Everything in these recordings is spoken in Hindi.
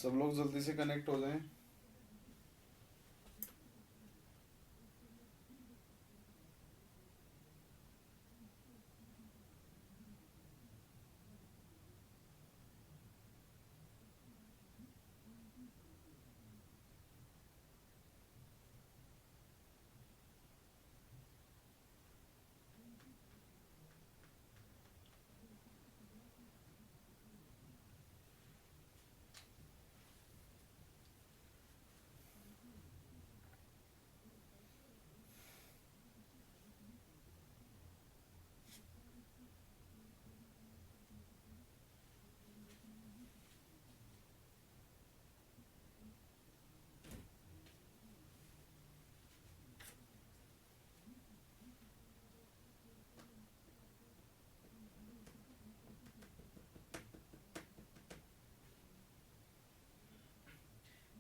सब लोग जल्दी से कनेक्ट हो जाएं।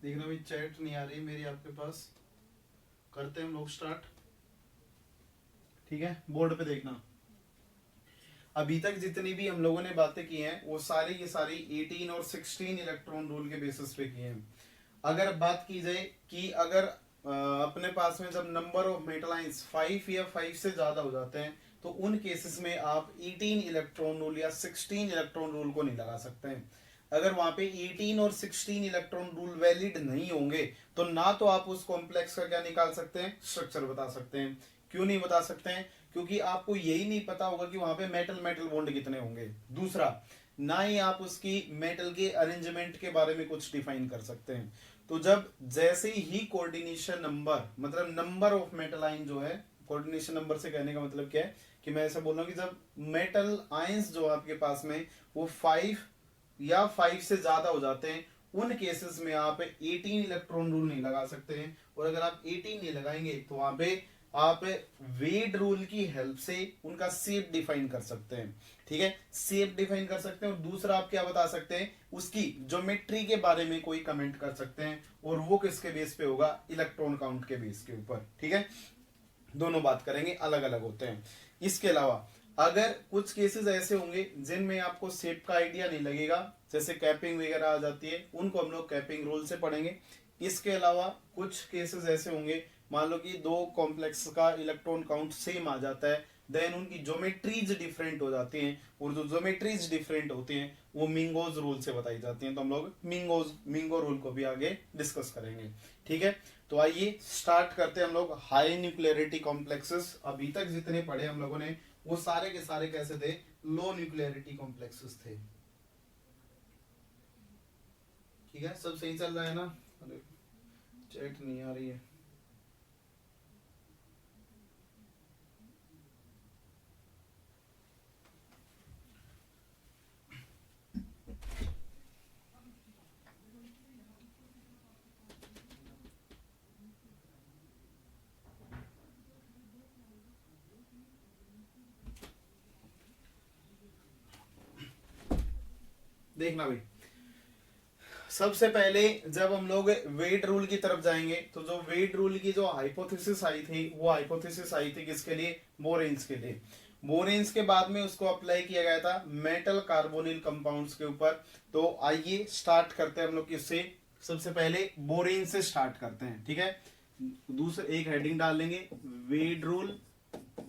देखना भाई, चैट नहीं आ रही मेरी आपके पास। करते हैं हम लोग स्टार्ट। ठीक है, बोर्ड पे देखना। अभी तक जितनी भी हम लोगों ने बातें की हैं वो सारी की सारी 18 और 16 इलेक्ट्रॉन रूल के बेसिस पे की हैं। अगर बात की जाए कि अगर अपने पास में जब नंबर ऑफ मेटल आयंस 5 या 5 से ज्यादा हो जाते हैं तो उन केसेस में आप 18 इलेक्ट्रॉन रूल या 16 इलेक्ट्रॉन रूल को नहीं लगा सकते हैं। अगर वहां पे 18 और 16 इलेक्ट्रॉन रूल वैलिड नहीं होंगे तो ना तो आप उस कॉम्प्लेक्स का क्या निकाल सकते हैं, स्ट्रक्चर बता सकते हैं। क्यों नहीं बता सकते हैं? क्योंकि आपको यही नहीं पता होगा कि वहां पे मेटल मेटल बॉन्ड कितने होंगे। दूसरा, ना ही आप उसकी मेटल के अरेंजमेंट के बारे में कुछ डिफाइन कर सकते हैं। तो जब जैसे ही कोऑर्डिनेशन नंबर, मतलब नंबर ऑफ मेटल आयन जो है, कोऑर्डिनेशन नंबर से कहने का मतलब क्या है कि मैं ऐसा बोल रहा हूं कि जब मेटल आयंस जो आपके पास में वो 5 या 5 से ज्यादा हो जाते हैं उन केसेस में आप 18 इलेक्ट्रॉन रूल नहीं लगा सकते हैं। और अगर आप 18 नहीं लगाएंगे तो वहां पे आप वेड रूल की हेल्प से उनका शेप डिफाइन कर सकते हैं। ठीक है, शेप डिफाइन कर सकते हैं। और दूसरा आप क्या बता सकते हैं, उसकी ज्योमेट्री के बारे में कोई कमेंट कर सकते हैं। और वो किसके बेस पे होगा, इलेक्ट्रॉन काउंट के बेस के ऊपर। ठीक है, दोनों बात करेंगे, अलग अलग होते हैं। इसके अलावा अगर कुछ केसेस ऐसे होंगे जिनमें आपको शेप का आइडिया नहीं लगेगा, जैसे कैपिंग वगैरह आ जाती है, उनको हम लोग कैपिंग रूल से पढ़ेंगे। इसके अलावा कुछ केसेस ऐसे होंगे, मान लो कि दो कॉम्प्लेक्स का इलेक्ट्रॉन काउंट सेम आ जाता है, देन उनकी ज्योमेट्रीज डिफरेंट हो जाती हैं, और जो ज्योमेट्रीज डिफरेंट होती हैं वो मिंगोज रूल से बताई जाती हैं। तो हम लोग मिंगो रूल को भी आगे डिस्कस करेंगे। ठीक है, तो आइए स्टार्ट करते हैं हम लोग। हाई न्यूक्लियरिटी कॉम्प्लेक्सेस अभी तक जितने पढ़े हम लोगों ने वो सारे के सारे कैसे थे, लो न्यूक्लियरिटी कॉम्प्लेक्सेस थे। ठीक है, सब सही चल रहा है ना? अरे चैट नहीं आ रही है। देखना भाई, सबसे पहले जब हम लोग वेट रूल की तरफ जाएंगे तो जो वेट रूल की जो हाइपोथेसिस आई थी वो हाइपोथेसिस आई थी किसके लिए, बोरेन्स के लिए। बोरेन्स के बाद में उसको अप्लाई किया गया था मेटल कार्बोनिल कंपाउंड्स के ऊपर। तो आइए स्टार्ट करते हैं हम लोग किससे, सबसे पहले बोरेन से स्टार्ट करते हैं। ठीक है, दूसरा एक हेडिंग डाल लेंगे वेट रूल,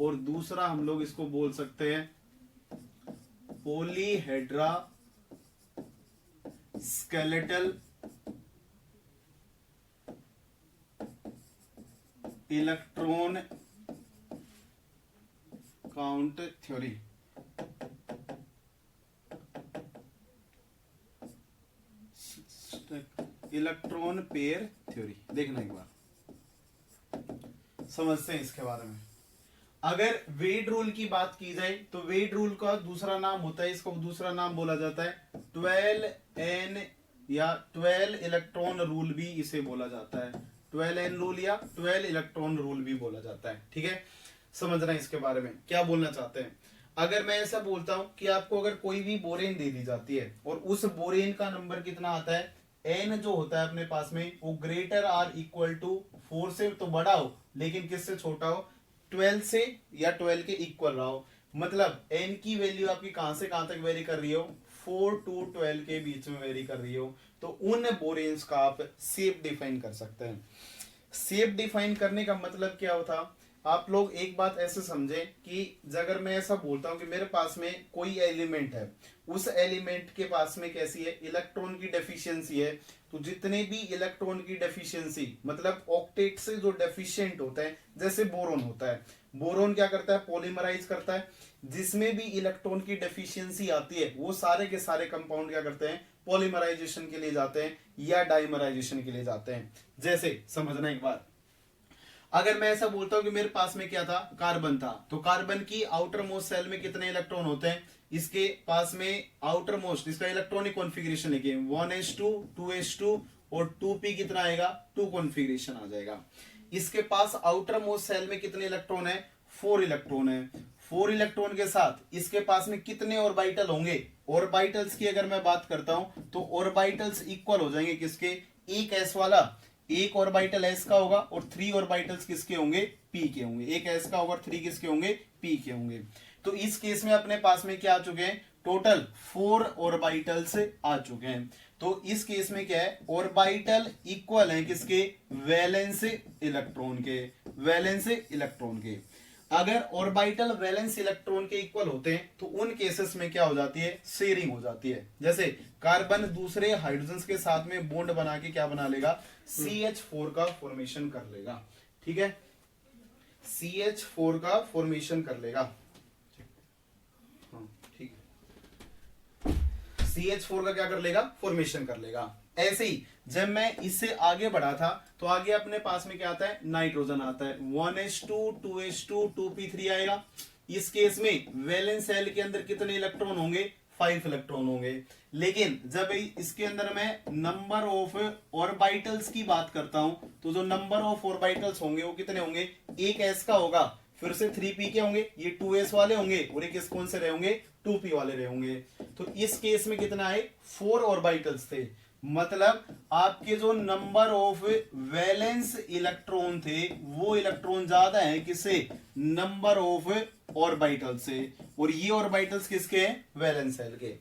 और दूसरा हम लोग इसको बोल सकते हैं polyhedra skeletal electron count theory. Electron pair theory. देखना एक बार, समझते हैं इसके बारे में। अगर वेट रूल की बात की जाए तो वेट रूल का दूसरा नाम होता है, इसको दूसरा नाम बोला जाता है 12N या 12 इलेक्ट्रॉन रूल भी इसे बोला जाता है। 12N रूल या 12 इलेक्ट्रॉन रूल भी बोला जाता है। ठीक है, समझना इसके बारे में क्या बोलना चाहते हैं। अगर मैं ऐसा बोलता हूं कि आपको अगर कोई भी बोरेन दे दी जाती है और उस बोरेन का नंबर कितना आता है, एन जो होता है अपने पास में वो ग्रेटर आर इक्वल टू 4 से तो बड़ा हो लेकिन किससे छोटा हो, 12 से या 12 के इक्वल रहा हो। मतलब एन की वैल्यू आपकी कहां से कहां तक वेरी कर रही हो, 4 to 12 के बीच में वेरी कर रही हो। तो उन बोरेन्स का आप शेप डिफाइन कर सकते हैं। शेप डिफाइन करने का मतलब क्या होता, आप लोग एक बात ऐसे समझे कि अगर मैं ऐसा बोलता हूं कि मेरे पास में कोई एलिमेंट है, उस एलिमेंट के पास में कैसी है, इलेक्ट्रॉन की डेफिशिएंसी है, तो जितने भी इलेक्ट्रॉन की डेफिशिएंसी मतलब ऑक्टेट से जो डेफिशिएंट होता है, जैसे बोरोन होता है, बोरोन क्या करता है, पॉलीमराइज करता है, जिसमें भी इलेक्ट्रॉन की डेफिशिएंसी आती है वो सारे के सारे कंपाउंड क्या करते हैं, पॉलीमराइजेशन के लिए जाते हैं या डाइमराइजेशन के लिए जाते हैं। जैसे समझना एक बार, अगर मैं ऐसा बोलता हूं कि मेरे पास में क्या था, कार्बन था, तो कार्बन की आउटर मोस्ट सेल में कितने इलेक्ट्रॉन होते हैं, इसके पास में आउटर मोस्ट, इसका इलेक्ट्रॉनिक कॉन्फ़िगरेशन लिखिए 1s2 2s2 और 2p कितना आएगा, 2 कॉन्फ़िगरेशन आ जाएगा। इसके पास आउटर मोस्ट सेल में कितने इलेक्ट्रॉन है, 4 इलेक्ट्रॉन है। 4 इलेक्ट्रॉन के साथ इसके पास में कितने ऑर्बिटल होंगे, ऑर्बिटल्स की अगर मैं बात करता हूं तो ऑर्बिटल्स इक्वल हो जाएंगे किसके, एक एस वाला, एक ऑर्बिटल एस का होगा और 3 ऑर्बिटल्स किसके होंगे, पी के होंगे। एक एस का होगा, 3 किसके होंगे, पी के होंगे। तो इस केस में अपने पास में क्या आ चुके हैं, टोटल 4 ऑर्बिटल्स आ चुके हैं। तो इस केस में क्या है, ऑर्बिटल इक्वल है किसके, वैलेंस इलेक्ट्रॉन के, वैलेंस इलेक्ट्रॉन के। अगर ऑर्बिटल वैलेंस इलेक्ट्रॉन के इक्वल होते हैं तो उन केसेस में क्या हो जाती है, शेयरिंग हो जाती है। जैसे कार्बन दूसरे हाइड्रोजन के साथ में बॉन्ड बना के क्या बना लेगा, CH4 का फॉर्मेशन कर लेगा। ठीक है, CH4 का फॉर्मेशन कर लेगा। ठीक है, CH4 का क्या कर लेगा, फॉर्मेशन कर लेगा। ऐसे ही जब मैं इससे आगे बढ़ा था तो आगे अपने पास में क्या आता है, नाइट्रोजन आता है, 1s2 2s2 2p3 आएगा। इस केस में वैलेंस सेल के अंदर कितने इलेक्ट्रॉन होंगे, 5 इलेक्ट्रॉन होंगे। लेकिन जब इसके अंदर मैं नंबर ऑफ ऑर्बिटल्स की बात करता हूं तो जो नंबर ऑफ ऑर्बिटल्स होंगे वो कितने होंगे, एक s का होगा, फिर से 3p के होंगे, ये 2s वाले होंगे और एक कौन से रहे होंगे, 2p वाले रहे होंगे। तो इस केस में कितना है, 4 ऑर्बिटल्स थे। मतलब आपके जो नंबर ऑफ वैलेंस इलेक्ट्रॉन थे वो इलेक्ट्रॉन ज्यादा है किससे, नंबर ऑफ ऑर्बिटल से, और ये ऑर्बिटल्स किसके हैं, वैलेंस सेल के।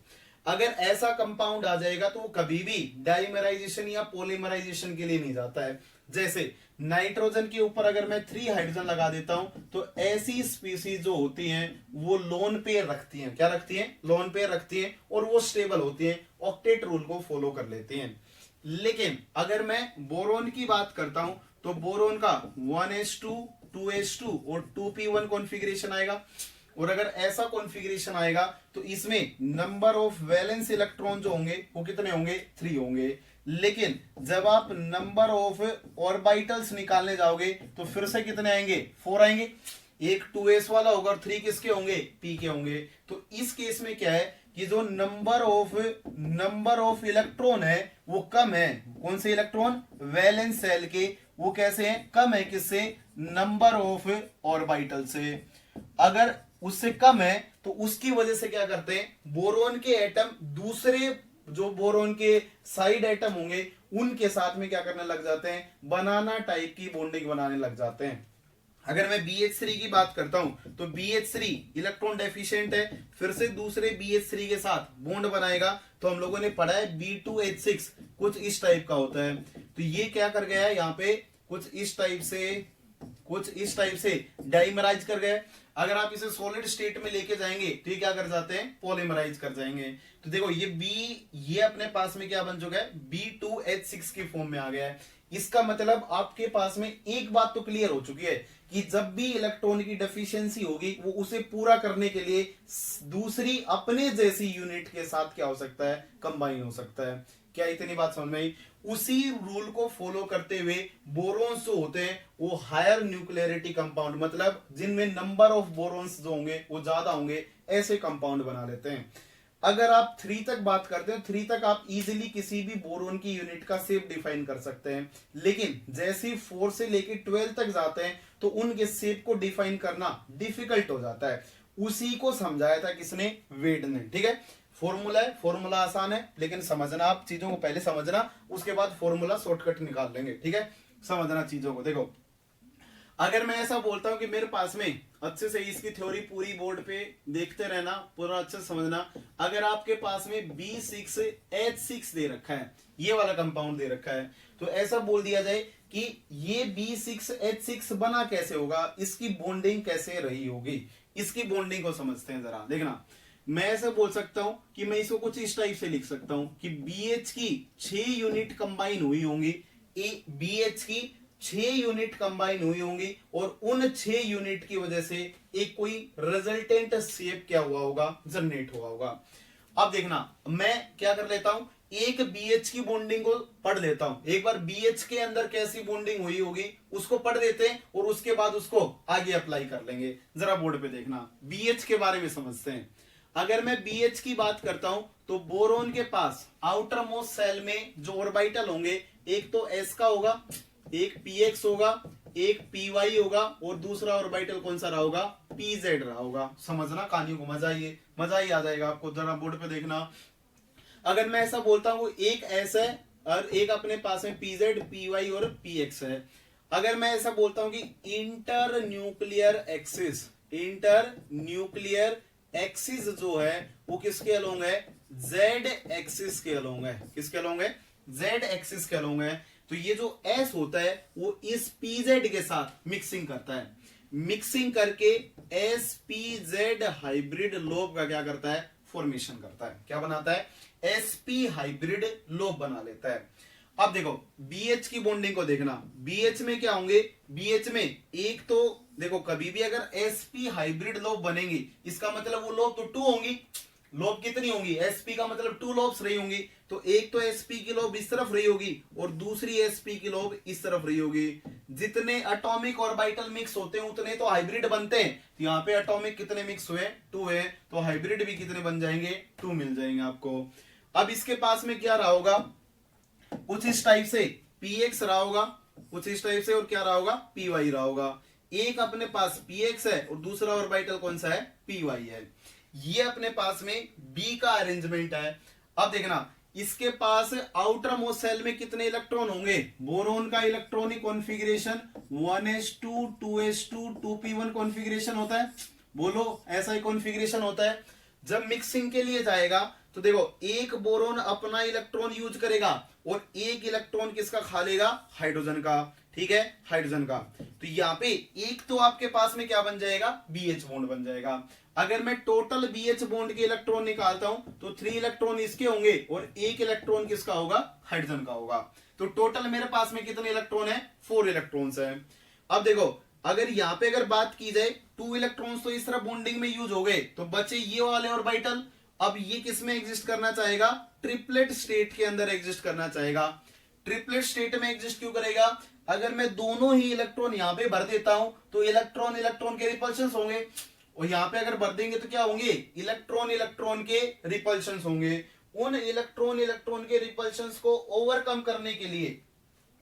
अगर ऐसा कंपाउंड आ जाएगा तो वो कभी भी डाइमराइजेशन या पॉलीमराइजेशन के लिए नहीं जाता है। जैसे नाइट्रोजन के ऊपर अगर मैं 3 हाइड्रोजन लगा देता हूं तो ऐसी स्पीसीज जो होती हैं वो लोन पेयर रखती हैं, क्या रखती हैं, लोन पेयर रखती हैं, और वो स्टेबल होती हैं, ऑक्टेट रूल को फॉलो कर लेती हैं। लेकिन अगर मैं बोरोन की बात करता हूं तो बोरोन का 1s2 2s2 और 2p1 कॉन्फ़िगरेशन आएगा। और अगर ऐसा कॉन्फ़िगरेशन आएगा तो इसमें नंबर ऑफ वैलेंस इलेक्ट्रॉन जो होंगे वो कितने होंगे, 3 होंगे। लेकिन जब आप नंबर ऑफ ऑर्बिटल्स निकालने जाओगे तो फिर से कितने आएंगे, 4 आएंगे। एक 2s वाला होगा और 3 किसके होंगे, p के होंगे। तो इस केस में क्या है कि जो नंबर ऑफ इलेक्ट्रॉन है वो कम है, कौन से इलेक्ट्रॉन, वैलेंस सेल के, वो कैसे हैं, कम है किससे, नंबर ऑफ ऑर्बिटल से। अगर उससे कम है तो उसकी वजह से क्या करते हैं, बोरोन के एटम दूसरे जो बोरोन के साइड एटम होंगे उनके साथ में क्या करने लग जाते हैं, बनाना टाइप की बॉन्डिंग बनाने लग जाते हैं। अगर मैं BH3 की बात करता हूं तो BH3 इलेक्ट्रॉन डेफिशिएंट है, फिर से दूसरे BH3 के साथ बॉन्ड बनाएगा, तो हम लोगों ने पढ़ा है B2H6 कुछ इस टाइप का होता है। तो ये क्या कर गया है, यहाँ पे कुछ इस टाइप से डाइमराइज कर गए। अगर आप इसे सॉलिड स्टेट में लेके जाएंगे तो ये क्या कर जाते हैं, पॉलीमराइज कर जाएंगे। तो देखो ये अपने पास में क्या बन चुका है, B2H6 की फॉर्म में आ गया है। इसका मतलब आपके पास में एक बात तो क्लियर हो चुकी है कि जब भी इलेक्ट्रॉन की डेफिशिएंसी होगी वो उसे पूरा करने के लिए दूसरी अपने जैसी यूनिट के साथ क्या हो सकता है, कंबाइन हो सकता है। क्या इतनी बात समझ में आई? उसी रूल को फॉलो करते हुए बोरोन्स जो होते हैं वो हायर न्यूक्लियरिटी कंपाउंड, मतलब जिनमें नंबर ऑफ बोरोन्स जो होंगे वो ज्यादा होंगे, ऐसे कंपाउंड बना लेते हैं। अगर आप 3 तक बात करते हैं, 3 तक आप इजीली किसी भी बोरोन की यूनिट का शेप डिफाइन कर सकते हैं। लेकिन जैसे 4 से लेके 12 तक जाते हैं तो उनके शेप को डिफाइन करना डिफिकल्ट हो जाता है। उसी को समझाया था किसने, वेड ने। ठीक है, फॉर्मूला है, फॉर्मूला आसान है, लेकिन समझना, आप चीजों को पहले समझना, उसके बाद फॉर्मूला शॉर्टकट निकाल लेंगे। ठीक है, समझना चीजों को। देखो अगर मैं ऐसा बोलता हूं कि मेरे पास में अच्छे से इसकी थ्योरी पूरी बोर्ड पे देखते रहना, पूरा अच्छे से समझना। अगर आपके पास में B6H6 दे रखा है, ये वाला कंपाउंड दे रखा है, तो ऐसा बोल दिया जाए कि ये B6H6 बना कैसे होगा, इसकी बॉन्डिंग कैसे रही होगी, इसकी बॉन्डिंग को समझते हैं जरा। देखना, मैं ऐसा बोल सकता हूं कि मैं इसको कुछ इस टाइप से लिख सकता हूं कि BH की 6 यूनिट कंबाइन हुई होंगी, BH की 6 यूनिट कंबाइन हुई होंगी, और उन 6 यूनिट की वजह से एक कोई रिजल्टेंट शेप क्या हुआ होगा, जनरेट हुआ होगा। अब देखना, मैं क्या कर लेता हूं, एक BH की बॉन्डिंग को पढ़ लेता हूं, एक बार BH के अंदर कैसी बॉन्डिंग हुई होगी उसको पढ़ देते हैं, और उसके बाद उसको आगे अप्लाई कर लेंगे। जरा बोर्ड पे देखना, BH के बारे में समझते हैं। अगर मैं BH की बात करता हूं तो बोरोन के पास आउटर मोस्ट सेल में जो ऑर्बिटल होंगे, एक तो S का होगा, एक PX होगा, एक PY होगा, और दूसरा ऑर्बिटल कौन सा रहा होगा, PZ रहा होगा। समझना, कहानी को मजा ही आ जाएगा आपको। जरा बोर्ड पे देखना, अगर मैं ऐसा बोलता हूं एक S है और एक अपने पास में PZ, PY और PX है। अगर मैं ऐसा बोलता हूं कि इंटर न्यूक्लियर एक्सिस जो है वो किसके अलोंग है, Z एक्सिस के अलोंग है। किसके अलोंग है, Z एक्सिस के अलोंग है। तो ये जो S होता है वो इस PZ के साथ मिक्सिंग करता है, मिक्सिंग करके SPZ हाइब्रिड लोब का क्या करता है, फॉर्मेशन करता है। क्या बनाता है, SP हाइब्रिड लोब बना लेता है। अब देखो BH की बॉन्डिंग को देखना, BH में क्या होंगे, BH में एक तो देखो कभी भी अगर SP हाइब्रिड लोब बनेंगी, इसका मतलब वो लोब तो 2 होंगी। लोब कितनी होंगी, SP का मतलब 2 लोब्स रही होंगी, तो एक तो SP की लोब इस तरफ रही होगी और दूसरी SP की लोब इस तरफ रही होगी। जितने एटॉमिक ऑर्बिटल मिक्स होते हैं उतने तो हाइब्रिड बनते हैं। तो यहाँ पे एटॉमिक कितने मिक्स हुए, 2 है, तो हाइब्रिड भी कितने बन जाएंगे, 2 मिल जाएंगे आपको। अब इसके पास में क्या रहा होगा, कुछ इस टाइप से PX रहा होगा, कुछ इस टाइप से, और क्या रहा होगा, PY रहा होगा। एक अपने पास PX है और दूसरा ऑर्बिटल कौन सा है, PY है। ये अपने पास में B का अरेंजमेंट है। अब देखना, इसके पास आउटर मोस्ट सेल में कितने इलेक्ट्रॉन होंगे, बोरोन का electronic configuration 1s2 2s2 2p1 configuration होता है। बोलो, ऐसा ही कॉन्फ़िगरेशन होता है। जब मिक्सिंग के लिए जाएगा तो देखो एक बोरोन अपना इलेक्ट्रॉन यूज करेगा और एक इलेक्ट्रॉन किसका खा लेगा, हाइड्रोजन का। ठीक है, हाइड्रोजन का। तो यहाँ पे एक तो आपके पास में क्या बन जाएगा, BH बॉन्ड बन जाएगा। अगर मैं टोटल BH बॉन्ड के इलेक्ट्रॉन निकालता हूं तो 3 इलेक्ट्रॉन इसके होंगे और एक इलेक्ट्रॉन किसका होगा, हाइड्रोजन का होगा। तो टोटल मेरे पास में कितने इलेक्ट्रॉन है, 4 इलेक्ट्रॉन्स है। अब देखो, अगर यहाँ पे अगर बात की जाए 2 इलेक्ट्रॉन्स तो इस तरह बॉन्डिंग में यूज हो गए, तो बचे ये वाले ऑर्बिटल। अब ये किस में एग्जिस्ट करना चाहेगा, ट्रिपलेट स्टेट के अंदर एग्जिस्ट करना चाहेगा। ट्रिपलेट स्टेट में एग्जिस्ट क्यों करेगा, अगर मैं दोनों ही इलेक्ट्रॉन यहां पे भर देता हूं तो इलेक्ट्रॉन इलेक्ट्रॉन के रिपल्शंस होंगे, और यहां पे अगर भर देंगे तो क्या होंगे, इलेक्ट्रॉन इलेक्ट्रॉन के रिपल्शंस होंगे। उन इलेक्ट्रॉन इलेक्ट्रॉन के रिपल्शंस को ओवरकम करने के लिए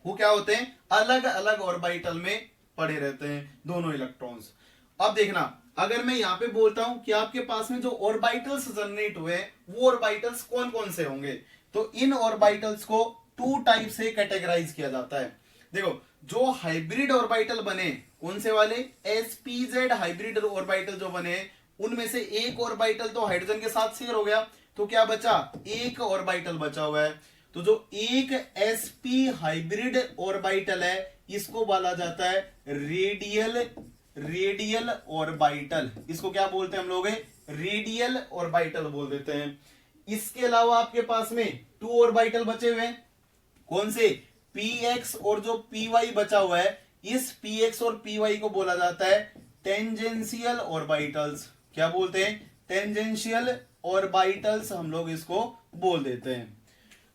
वो क्या होते हैं, अलग अलग ऑर्बिटल में पड़े रहते हैं दोनों इलेक्ट्रॉन्स। अब देखना, अगर मैं यहां पे बोलता हूं कि आपके पास में जो ऑर्बिटल्स जनरेट हुए वो ऑर्बिटल्स कौन कौन से होंगे, तो इन ऑर्बिटल्स को 2 टाइप से कैटेगराइज किया जाता है। देखो, जो हाइब्रिड ऑर्बिटल बने, कौन से वाले, SPZ हाइब्रिड ऑर्बिटल जो बने, उनमें से एक ऑर्बिटल तो हाइड्रोजन के साथ शेयर हो गया, तो क्या बचा, एक ऑर्बिटल बचा हुआ है। तो जो एक sp हाइब्रिड ऑर्बिटल है इसको बोला जाता है रेडियल ऑर्बिटल। इसको क्या बोलते हैं हम लोग, रेडियल ऑर्बिटल बोल देते हैं। इसके अलावा आपके पास में 2 ऑर्बिटल बचे हुए हैं, कौन से, px और जो py बचा हुआ है, इस px और py को बोला जाता है टेंजेंशियल ऑर्बिटल्स। क्या बोलते हैं, टेंजेंशियल ऑर्बिटल्स हम लोग इसको बोल देते हैं।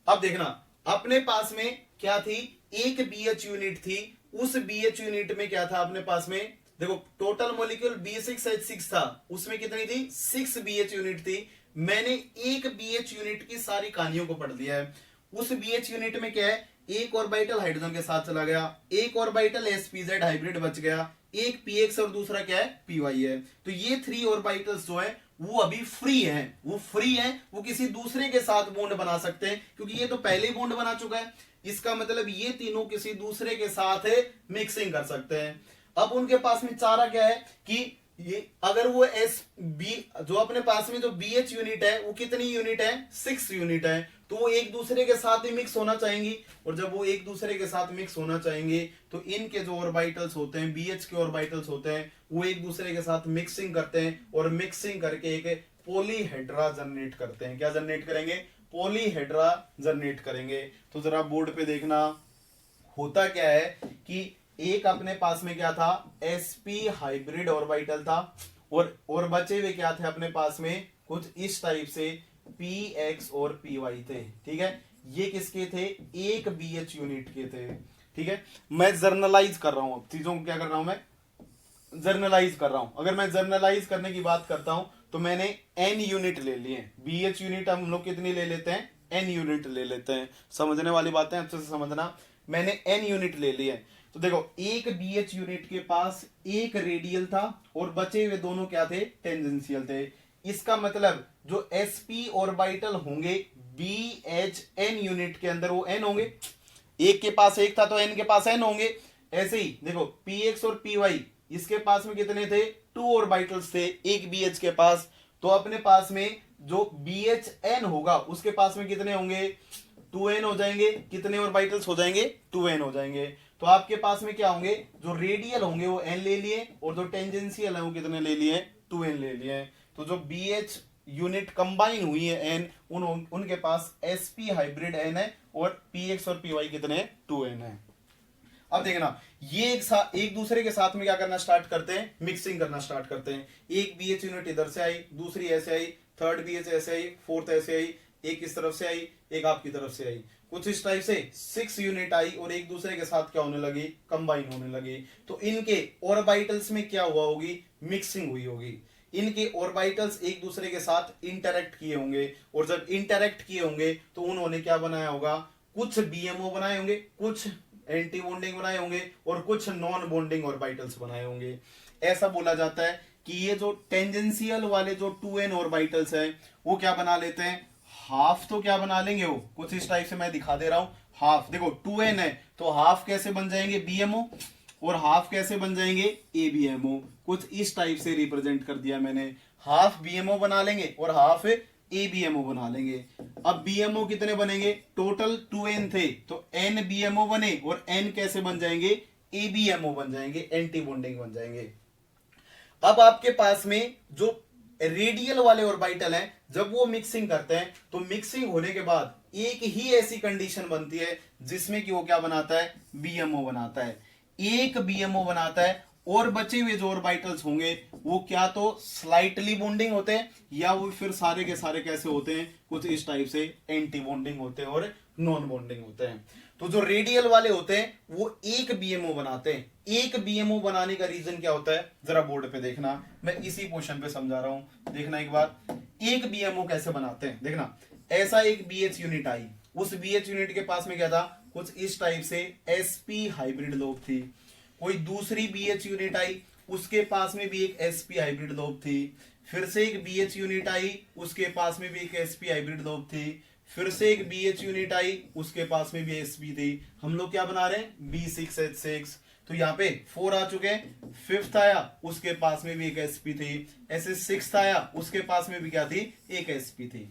अब देखना, अपने पास में क्या थी, एक BH यूनिट थी, उस BH यूनिट में क्या था अपने पास में, देखो टोटल मॉलिक्यूल B6H6 था, उसमें कितनी थी, 6 BH यूनिट थी। मैंने एक BH यूनिट की सारी कहानियों को पढ़ लिया है। उस BH यूनिट में क्या है, एक ऑर्बिटल हाइड्रोजन के साथ चला गया, एक ऑर्बिटल SPZ हाइब्रिड बच गया, एक PX और दूसरा क्या है, PY है। तो ये 3 ऑर्बिटल्स जो है वो अभी फ्री है, वो किसी दूसरे के साथ बॉन्ड बना सकते हैं, क्योंकि ये तो पहले ही बॉन्ड बना चुका है। इसका मतलब ये तीनों किसी दूसरे के साथ मिक्सिंग कर सकते हैं। अब उनके पास में चारा क्या है कि ये अगर वो एस बी जो अपने पास में जो बी एच यूनिट है वो कितनी यूनिट है, 6 यूनिट है, तो वो एक दूसरे के साथ ही मिक्स होना चाहेंगी। और जब वो एक दूसरे के साथ मिक्स होना चाहेंगे तो इनके जो ऑर्बिटल्स होते हैं, बीएच के ऑर्बिटल्स होते हैं, वो एक दूसरे के साथ मिक्सिंग करते हैं और मिक्सिंग करके एक पॉलीहेड्रा जनरेट करते हैं। क्या जनरेट करेंगे, पॉलीहेड्रा जनरेट करेंगे। तो जरा बोर्ड पे देखना होता क्या है कि एक अपने पास में क्या था, sp हाइब्रिड ऑर्बिटल था और बचे हुए क्या थे अपने पास में, कुछ इस टाइप से px और py थे। ठीक है, ये किसके थे, एक bh यूनिट के थे। ठीक है, मैं जर्नलाइज कर रहा हूं, अब चीजों को क्या कर रहा हूं, मैं जर्नलाइज कर रहा हूं। अगर मैं जर्नलाइज करने की बात करता हूं तो मैंने n यूनिट ले लिए, bh यूनिट हम लोग कितनी ले लेते हैं, n यूनिट ले लेते हैं। समझने वाली बातें अच्छे से समझना, मैंने n यूनिट ले लिए। तो देखो एक BH यूनिट के पास एक रेडियल था और बचे हुए दोनों क्या थे, टेंजेंशियल थे। इसका मतलब जो sp ऑर्बिटल होंगे BHN यूनिट के अंदर वो n होंगे, एक के पास एक था तो n के पास n होंगे। ऐसे ही देखो px और py इसके पास में कितने थे, 2 ऑर्बिटल्स थे एक BH के पास, तो अपने पास में जो BHN होगा उसके पास में कितने होंगे, 2n हो जाएंगे। कितने ऑर्बिटल्स हो जाएंगे, 2n हो जाएंगे। तो आपके पास में क्या होंगे, जो रेडियल होंगे वो n ले लिए और जो टेंजेंशियल है वो कितने ले लिए, 2n ले लिए। तो जो BH यूनिट कंबाइन हुई है n, उनके पास sp हाइब्रिड n है और px और py कितने, 2n है। अब देखना ये एक दूसरे के साथ में क्या करना स्टार्ट करते हैं, मिक्सिंग करना स्टार्ट करते हैं। एक BH यूनिट इधर से आई, दूसरी ऐसे आई, थर्ड BH ऐसे आई, फोर्थ ऐसे आई, एक इस तरफ से आई, एक आपकी तरफ से आई, कुछ इस टाइप से 6 यूनिट आई और एक दूसरे के साथ क्या होने लगी, कंबाइन होने लगी। तो इनके ऑर्बिटल्स में क्या हुआ होगी, मिक्सिंग हुई होगी। इनके ऑर्बिटल्स एक दूसरे के साथ इंटरेक्ट किए होंगे और जब इंटरेक्ट किए होंगे तो उन्होंने क्या बनाया होगा, कुछ बीएमओ बनाए होंगे, कुछ एंटी बॉन्डिंग बनाए होंगे और कुछ नॉन बॉन्डिंग ऑर्बिटल्स बनाए होंगे। ऐसा बोला जाता है कि ये जो टेंजेंशियल वाले जो 2n ऑर्बिटल्स हैं वो क्या बना लेते हैं, हाफ तो क्या बना लेंगे, वो कुछ इस टाइप से मैं दिखा दे रहा हूं। हाफ देखो 2n है तो हाफ कैसे बन जाएंगे, बीएमओ, और हाफ कैसे बन जाएंगे, एबीएमओ। कुछ इस टाइप से रिप्रेजेंट कर दिया मैंने, हाफ बीएमओ बना लेंगे और हाफ एबीएमओ बना लेंगे। अब बीएमओ कितने बनेंगे, टोटल 2n थे तो n बीएमओ बने और n कैसे बन जाएंगे, एबीएमओ बन जाएंगे, एंटी बॉन्डिंग बन जाएंगे। अब आपके पास में जो रेडियल वाले ऑर्बिटल हैं जब वो मिक्सिंग करते हैं तो मिक्सिंग होने के बाद एक ही ऐसी कंडीशन बनती है जिसमें कि वो क्या बनाता है, बीएमओ बनाता है, एक बीएमओ बनाता है और बचे हुए जो ऑर्बिटल्स होंगे वो क्या तो स्लाइटली बॉन्डिंग होते हैं या वो फिर सारे के सारे कैसे होते हैं, कुछ इस टाइप से एंटी बॉन्डिंग होते हैं और नॉन बॉन्डिंग होते हैं। तो जो रेडियल वाले होते हैं वो एक बीएमओ बनाते हैं। एक बीएमओ बनाने का रीजन क्या होता है, जरा बोर्ड पे देखना, मैं इसी पोर्शन पे समझा रहा हूं, देखना एक बार। एक बीएमओ कैसे बनाते हैं, देखना ऐसा एक बीएच यूनिट आई, उस बीएच यूनिट के पास में क्या था, कुछ इस टाइप से sp हाइब्रिड लोब थी। कोई दूसरी BH यूनिट आई, उसके पास में भी एक sp हाइब्रिड लोब थी। फिर से एक BH यूनिट आई, उसके पास में भी एक sp हाइब्रिड लोब थी। फिर से एक BH यूनिट आई, उसके पास में भी sp थी। हम लोग क्या बना रहे हैं, B6H6। तो यहाँ पे 4 आ चुके हैं। फिफ्थ आया, उसके पास में भी एक sp थी। ऐसे सिक्स्थ आया, उसके पास में भी क्या थी, एक sp थी।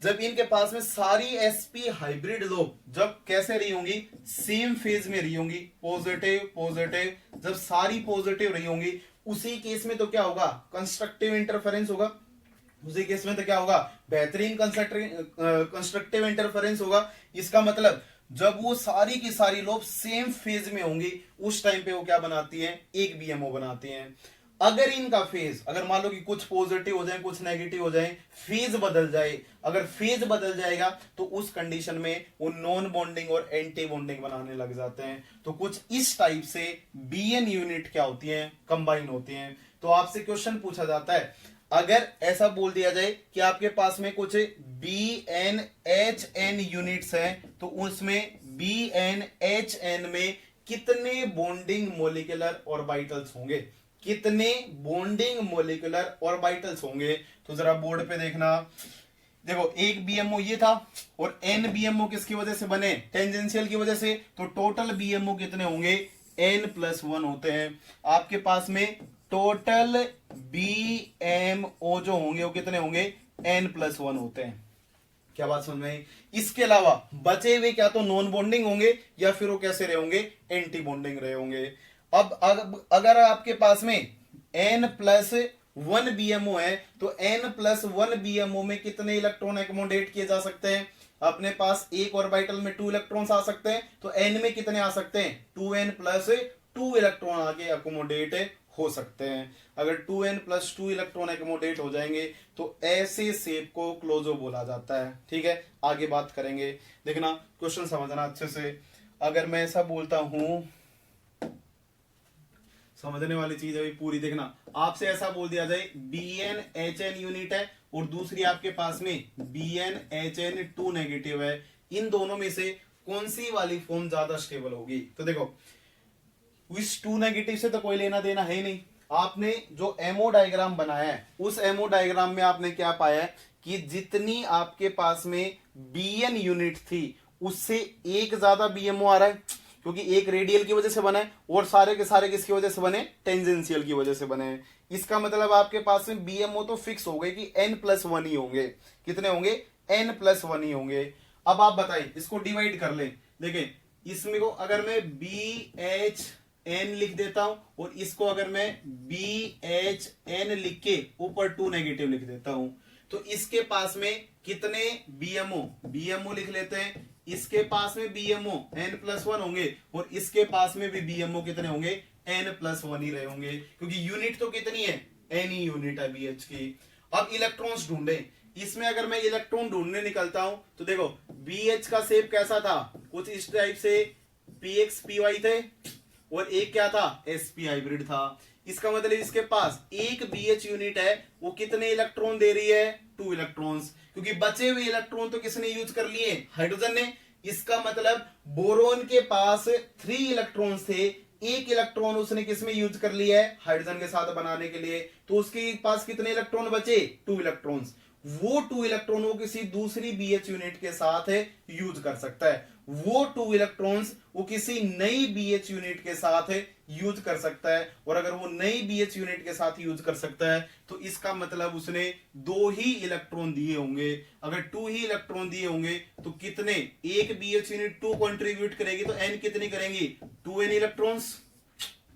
जब इनके पास में सारी sp हाइब्रिड लोब जब कैसे रही होंगी, सेम फेज में रही होंगी, पॉजिटिव पॉजिटिव, जब सारी पॉजिटिव रही होंगी उसी केस में तो क्या होगा, कंस्ट्रक्टिव इंटरफेरेंस होगा। उसी केस में तो क्या होगा, बेहतरीन कंस्ट्रक्टिव इंटरफेरेंस होगा। इसका मतलब जब वो सारी की सारी लोब सेम फेज में होंगी उस टाइम पे वो क्या बनाती हैं, एक बीएमओ बनाती हैं। अगर इनका फेज, अगर मान लो कि कुछ पॉजिटिव हो जाए कुछ नेगेटिव हो जाए, फेज बदल जाए, अगर फेज बदल जाएगा तो उस कंडीशन में वो नॉन बॉन्डिंग और एंटी बॉन्डिंग बनाने लग जाते हैं। तो कुछ इस टाइप से बीएन यूनिट क्या होती हैं, कंबाइन होती हैं। तो आपसे क्वेश्चन पूछा जाता है, अगर ऐसा बोल दिया जाए कि आपके पास में कुछ BNHN यूनिट्स हैं तो उसमें BNHN में कितने बॉन्डिंग मोलिकुलर ऑर्बिटल्स होंगे, कितने बॉन्डिंग मोलिकुलर ऑर्बिटल्स होंगे। तो जरा बोर्ड पे देखना, देखो एक बीएमओ ये था और n बीएमओ किसकी वजह से बने, टेंजेंशियल की वजह से। तो टोटल बीएमओ कितने होंगे, n+1 होते हैं। आपके पास में टोटल BMO जो होंगे वो कितने होंगे, n+1 होते हैं। क्या बात समझ में आई? इसके अलावा बचे हुए क्या तो नॉन बॉन्डिंग होंगे या फिर वो कैसे रहे होंगे, एंटी बॉन्डिंग रहे होंगे। अब अगर आपके पास में n+1 BMO है तो n+1 BMO में कितने इलेक्ट्रॉन एकोमोडेट किए जा सकते हैं? अपने पास एक ऑर्बिटल में 2 इलेक्ट्रॉन्स आ सकते हैं, तो n में कितने आ सकते हैं, 2n+2 इलेक्ट्रॉन आगे एकोमोडेट हो सकते हैं। अगर 2n+2 इलेक्ट्रॉन एकोमोडेट हो जाएंगे तो ऐसे शेप को क्लोजो बोला जाता है। ठीक है, आगे बात करेंगे। देखना क्वेश्चन समझना अच्छे से। अगर मैं ऐसा बोलता हूं, समझने वाली चीज है पूरी, देखना आपसे ऐसा बोल दिया जाए BnHn यूनिट है और दूसरी आपके पास में BnHn2 नेगेटिव है, इन दोनों में से कौन सी वाली फॉर्म ज्यादा स्टेबल होगी? तो देखो इस 2 नेगेटिव से तो कोई लेना देना है ही नहीं। आपने जो एमओ डायग्राम बनाया है उस एमओ डायग्राम में आपने क्या पाया है कि जितनी आपके पास में Bn यूनिट थी उससे एक ज्यादा BMO आ रहा है, क्योंकि एक रेडियल की वजह से बना है और सारे के सारे किसकी वजह से बने, टेंजेंशियल की वजह से बने हैं। इसका मतलब आपके पास में BMO तो फिक्स हो गए कि n+1 ही होंगे। कितने होंगे, n+1 ही होंगे। अब आप बताइए इसको डिवाइड कर ले। देखें इसमें को अगर मैं BHN लिख देता हूं और इसको अगर मैं BHN लिख के ऊपर 2 नेगेटिव लिख देता हूं तो इसके पास में कितने BMO लिख लेते हैं, इसके पास में BMO n+1 होंगे और इसके पास में भी BMO कितने होंगे, n+1 ही रहे होंगे, क्योंकि यूनिट तो कितनी है, n ही यूनिट है BH की। अब इलेक्ट्रॉन्स ढूंढे, इसमें अगर मैं इलेक्ट्रॉन ढूंढने निकलता हूं तो देखो BH का शेप कैसा था, कुछ इस टाइप से px py थे और एक क्या था, sp हाइब्रिड था। इसका मतलब इसके पास एक BH यूनिट है, वो कितने इलेक्ट्रॉन दे रही है, 2 इलेक्ट्रॉन्स, क्योंकि बचे हुए इलेक्ट्रॉन तो किसने यूज कर लिए, हाइड्रोजन ने। इसका मतलब बोरोन के पास 3 इलेक्ट्रॉन्स थे, एक इलेक्ट्रॉन उसने किसमें यूज कर लिया है, हाइड्रोजन के साथ बनाने के लिए, तो उसके पास कितने इलेक्ट्रॉन बचे, 2 इलेक्ट्रॉन्स। वो 2 इलेक्ट्रॉन वो किसी दूसरी BH यूनिट के साथ यूज कर सकता है, वो 2 इलेक्ट्रॉन्स वो किसी नई BH यूनिट के साथ यूज कर सकता है। और अगर वो नई BH यूनिट के साथ यूज कर सकता है तो इसका मतलब उसने 2 ही इलेक्ट्रॉन दिए होंगे। अगर 2 ही इलेक्ट्रॉन दिए होंगे तो कितने, एक BH यूनिट 2 कंट्रीब्यूट करेगी तो n कितनी करेंगी, 2n इलेक्ट्रॉन्स।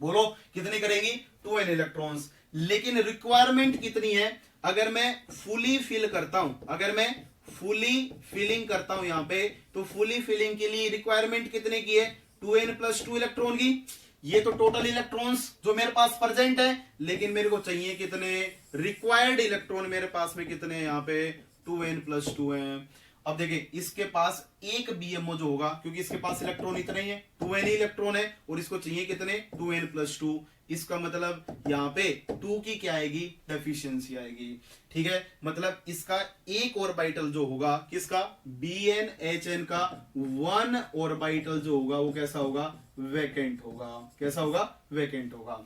बोलो कितनी करेंगी, 2n इलेक्ट्रॉन्स। लेकिन रिक्वायरमेंट कितनी है, अगर मैं फुली फिल करता हूं, अगर मैं फुली फिलिंग करता हूं यहां पे, तो फुली फिलिंग के लिए रिक्वायरमेंट कितने की है, 2n+2 इलेक्ट्रॉन की। ये तो टोटल इलेक्ट्रॉन्स जो मेरे पास प्रेजेंट है, लेकिन मेरे को चाहिए कितने, रिक्वायर्ड इलेक्ट्रॉन मेरे पास में कितने हैं, यहां पे 2n+2 हैं। अब देखिए इसके पास एक BMO जो होगा, क्योंकि इसके पास इलेक्ट्रॉन इतने ही है, 2n इलेक्ट्रॉन है और इसको चाहिए कितने, 2n+2। इसका मतलब यहाँ पे 2 की क्या आएगी, डेफिशिएंसी आएगी। ठीक है, मतलब इसका एक ऑर्बिटल जो होगा किसका, BnHn का 1 ऑर्बिटल जो होगा वो कैसा होगा, वैकेंट होगा। कैसा होगा, वैकेंट होगा।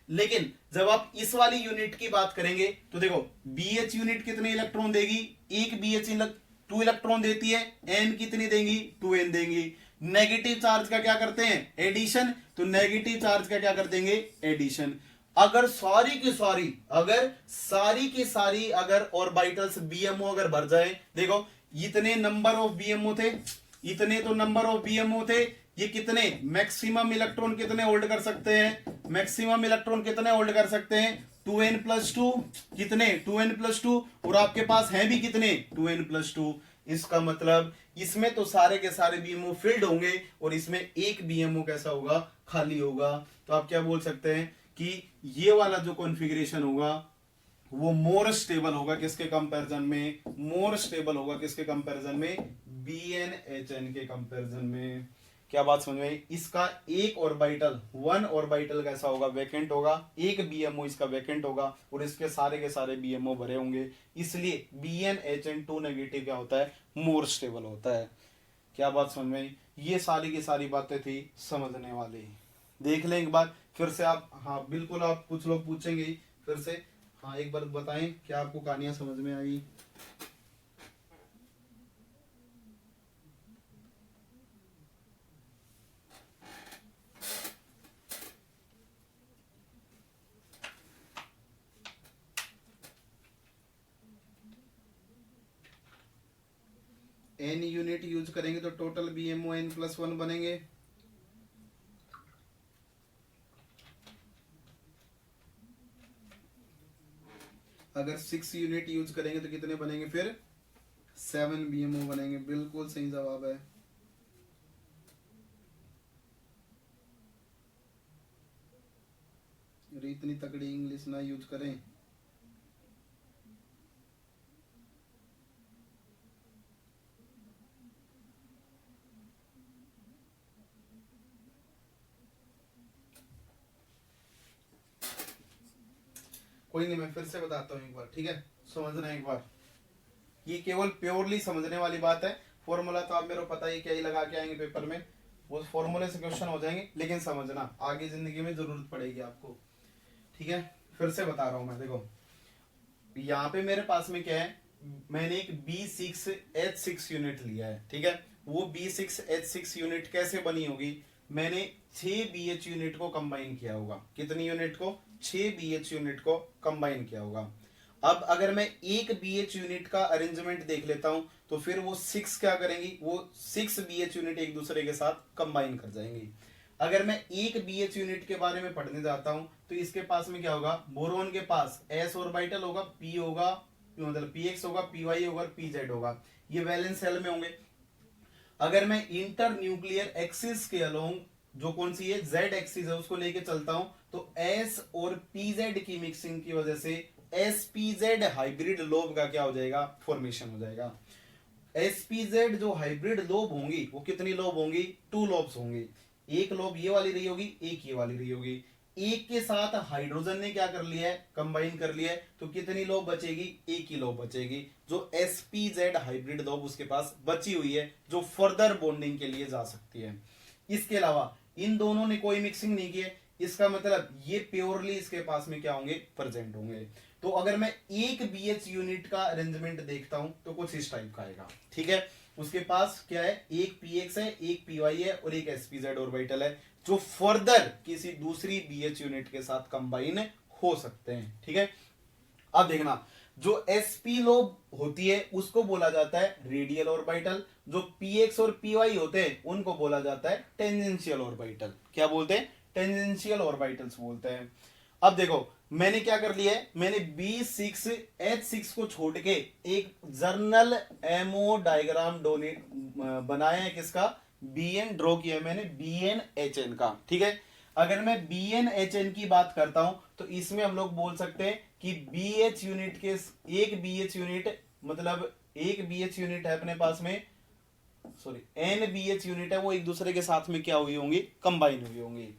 लेकिन जब आप इस वाली यूनिट की बात करेंगे तो देखो BH यूनिट कितने इलेक्ट्रॉन देगी, एक BH 2 इलेक्ट्रॉन देती है, n कितनी देंगी, 2n देंगी। नेगेटिव चार्ज का क्या करते हैं, एडिशन, तो नेगेटिव चार्ज का क्या कर देंगे, एडिशन। अगर सारी की सारी अगर ऑर्बिटल्स BMO अगर भर जाए, देखो इतने नंबर ऑफ BMO थे, इतने तो नंबर ऑफ BMO थे, ये कितने मैक्सिमम इलेक्ट्रॉन कितने होल्ड कर सकते हैं, मैक्सिमम इलेक्ट्रॉन कितने होल्ड कर सकते हैं, 2n+2, कितने 2n+2, और आपके पास है भी कितने 2n+2। इसका मतलब इसमें तो सारे के सारे BMO फिल्ड होंगे और इसमें एक BMO कैसा होगा, खाली होगा। तो आप क्या बोल सकते हैं कि ये वाला जो कॉन्फ़िगरेशन होगा वो मोर स्टेबल होगा, किसके कंपैरिजन में, मोर स्टेबल होगा किसके कंपैरिजन में, BnHn के कंपैरिजन में। क्या बात समझ में आई? इसका एक ऑर्बिटल 1 ऑर्बिटल कैसा होगा, वैकेंट होगा, एक BMO इसका वैकेंट होगा और इसके सारे के सारे BMO भरे होंगे, इसलिए BnHn2 नेगेटिव क्या होता है, मोर स्टेबल होता है। क्या बात समझ में आई? ये सारी की सारी बातें थी समझने वाली। देख लें एक बार फिर से आप, हाँ बिल्कुल, आप कुछ लोग पूछेंगे फिर से, हाँ एक बार बताएं क्या आपको कहानियां समझ में आई। n यूनिट यूज करेंगे तो टोटल BMO n+1 बनेंगे। अगर 6 यूनिट यूज करेंगे तो कितने बनेंगे फिर 7 BMO बनेंगे। बिल्कुल सही जवाब है। अरे इतनी तगड़ी इंग्लिश ना यूज करें। कोई नहीं, मैं फिर से बताता हूँ एक बार, ठीक है, समझना एक बार। ये केवल प्योरली समझने वाली बात है। फॉर्मूला तो आप मेरे को पता ही क्या ही लगा के आएंगे पेपर में, वो फॉर्मूले से क्वेश्चन हो जाएंगे, लेकिन समझना आगे जिंदगी में जरूरत पड़ेगी आपको, ठीक है। फिर से बता रहा हूं मैं, देखो यहाँ पे मेरे पास में क्या है, मैंने एक B6H6 यूनिट लिया है, ठीक है। वो B6H6 यूनिट कैसे बनी होगी, मैंने 6 BH यूनिट को कंबाइन किया होगा। कितनी यूनिट को, 6 BH यूनिट को कंबाइन किया होगा। अब अगर मैं एक BH यूनिट का अरेंजमेंट देख लेता हूं तो फिर वो 6 क्या करेंगी, वो 6 BH यूनिट एक दूसरे के साथ कंबाइन कर जाएंगी। अगर मैं एक BH यूनिट के बारे में पढ़ने जाता हूं तो इसके पास में क्या होगा, बोरोन के पास s ऑर्बिटल होगा, p होगा, मतलब px होगा, py होगा और pz होगा, ये वैलेंस शेल में होंगे। अगर मैं इंटर न्यूक्लियर एक्सिस के अलोंग, जो कौन सी है z एक्सिस है, उसको लेके चलता हूं तो s और pz की मिक्सिंग की वजह से spz हाइब्रिड लोब का क्या हो जाएगा, फॉर्मेशन हो जाएगा। spz जो हाइब्रिड लोब होंगी वो कितनी लोब होंगी, 2 लोब्स होंगी। एक लोब ये वाली रही होगी, एक ये वाली रही होगी। एक के साथ हाइड्रोजन ने क्या कर लिया है, कंबाइन कर लिया है, तो कितनी लोब बचेगी, एक ही लोब बचेगी, जो spz हाइब्रिड लोब उसके पास बची हुई है, जो फर्दर बॉन्डिंग के लिए जा सकती है। इसके अलावा इन दोनों ने कोई मिक्सिंग नहीं की है, इसका मतलब ये प्योरली इसके पास में क्या होंगे, प्रेजेंट होंगे। तो अगर मैं एक BH यूनिट का अरेंजमेंट देखता हूं तो कुछ इस टाइप का आएगा, ठीक है। उसके पास क्या है, एक px है, एक py है और एक spz ऑर्बिटल है, जो फर्दर किसी दूसरी BH यूनिट के साथ कंबाइन हो सकते हैं, ठीक है। अब देखना, जो sp लोब होती है उसको बोला जाता है रेडियल ऑर्बिटल, जो px और py होते हैं उनको बोला जाता है टेंजेंशियल ऑर्बिटल। क्या बोलते हैं, टेंजेंशियल ऑर्बिटल्स बोलते हैं। अब देखो मैंने क्या कर लिया है, मैंने B6H6 को छोड़ के एक जर्नल एमओ डायग्राम डोनेट बनाया है, किसका, BN ड्रॉ किया है मैंने, BNHN का, ठीक है। अगर मैं BNHN की बात करता हूं तो इसमें हम लोग बोल सकते हैं कि BH यूनिट के एक BH यूनिट, मतलब एक BH यूनिट है अपने पास में, सॉरी N BH यूनिट है, वो एक दूसरे के साथ में क्या हुई होंगी, कंबाइन हुई होंगी।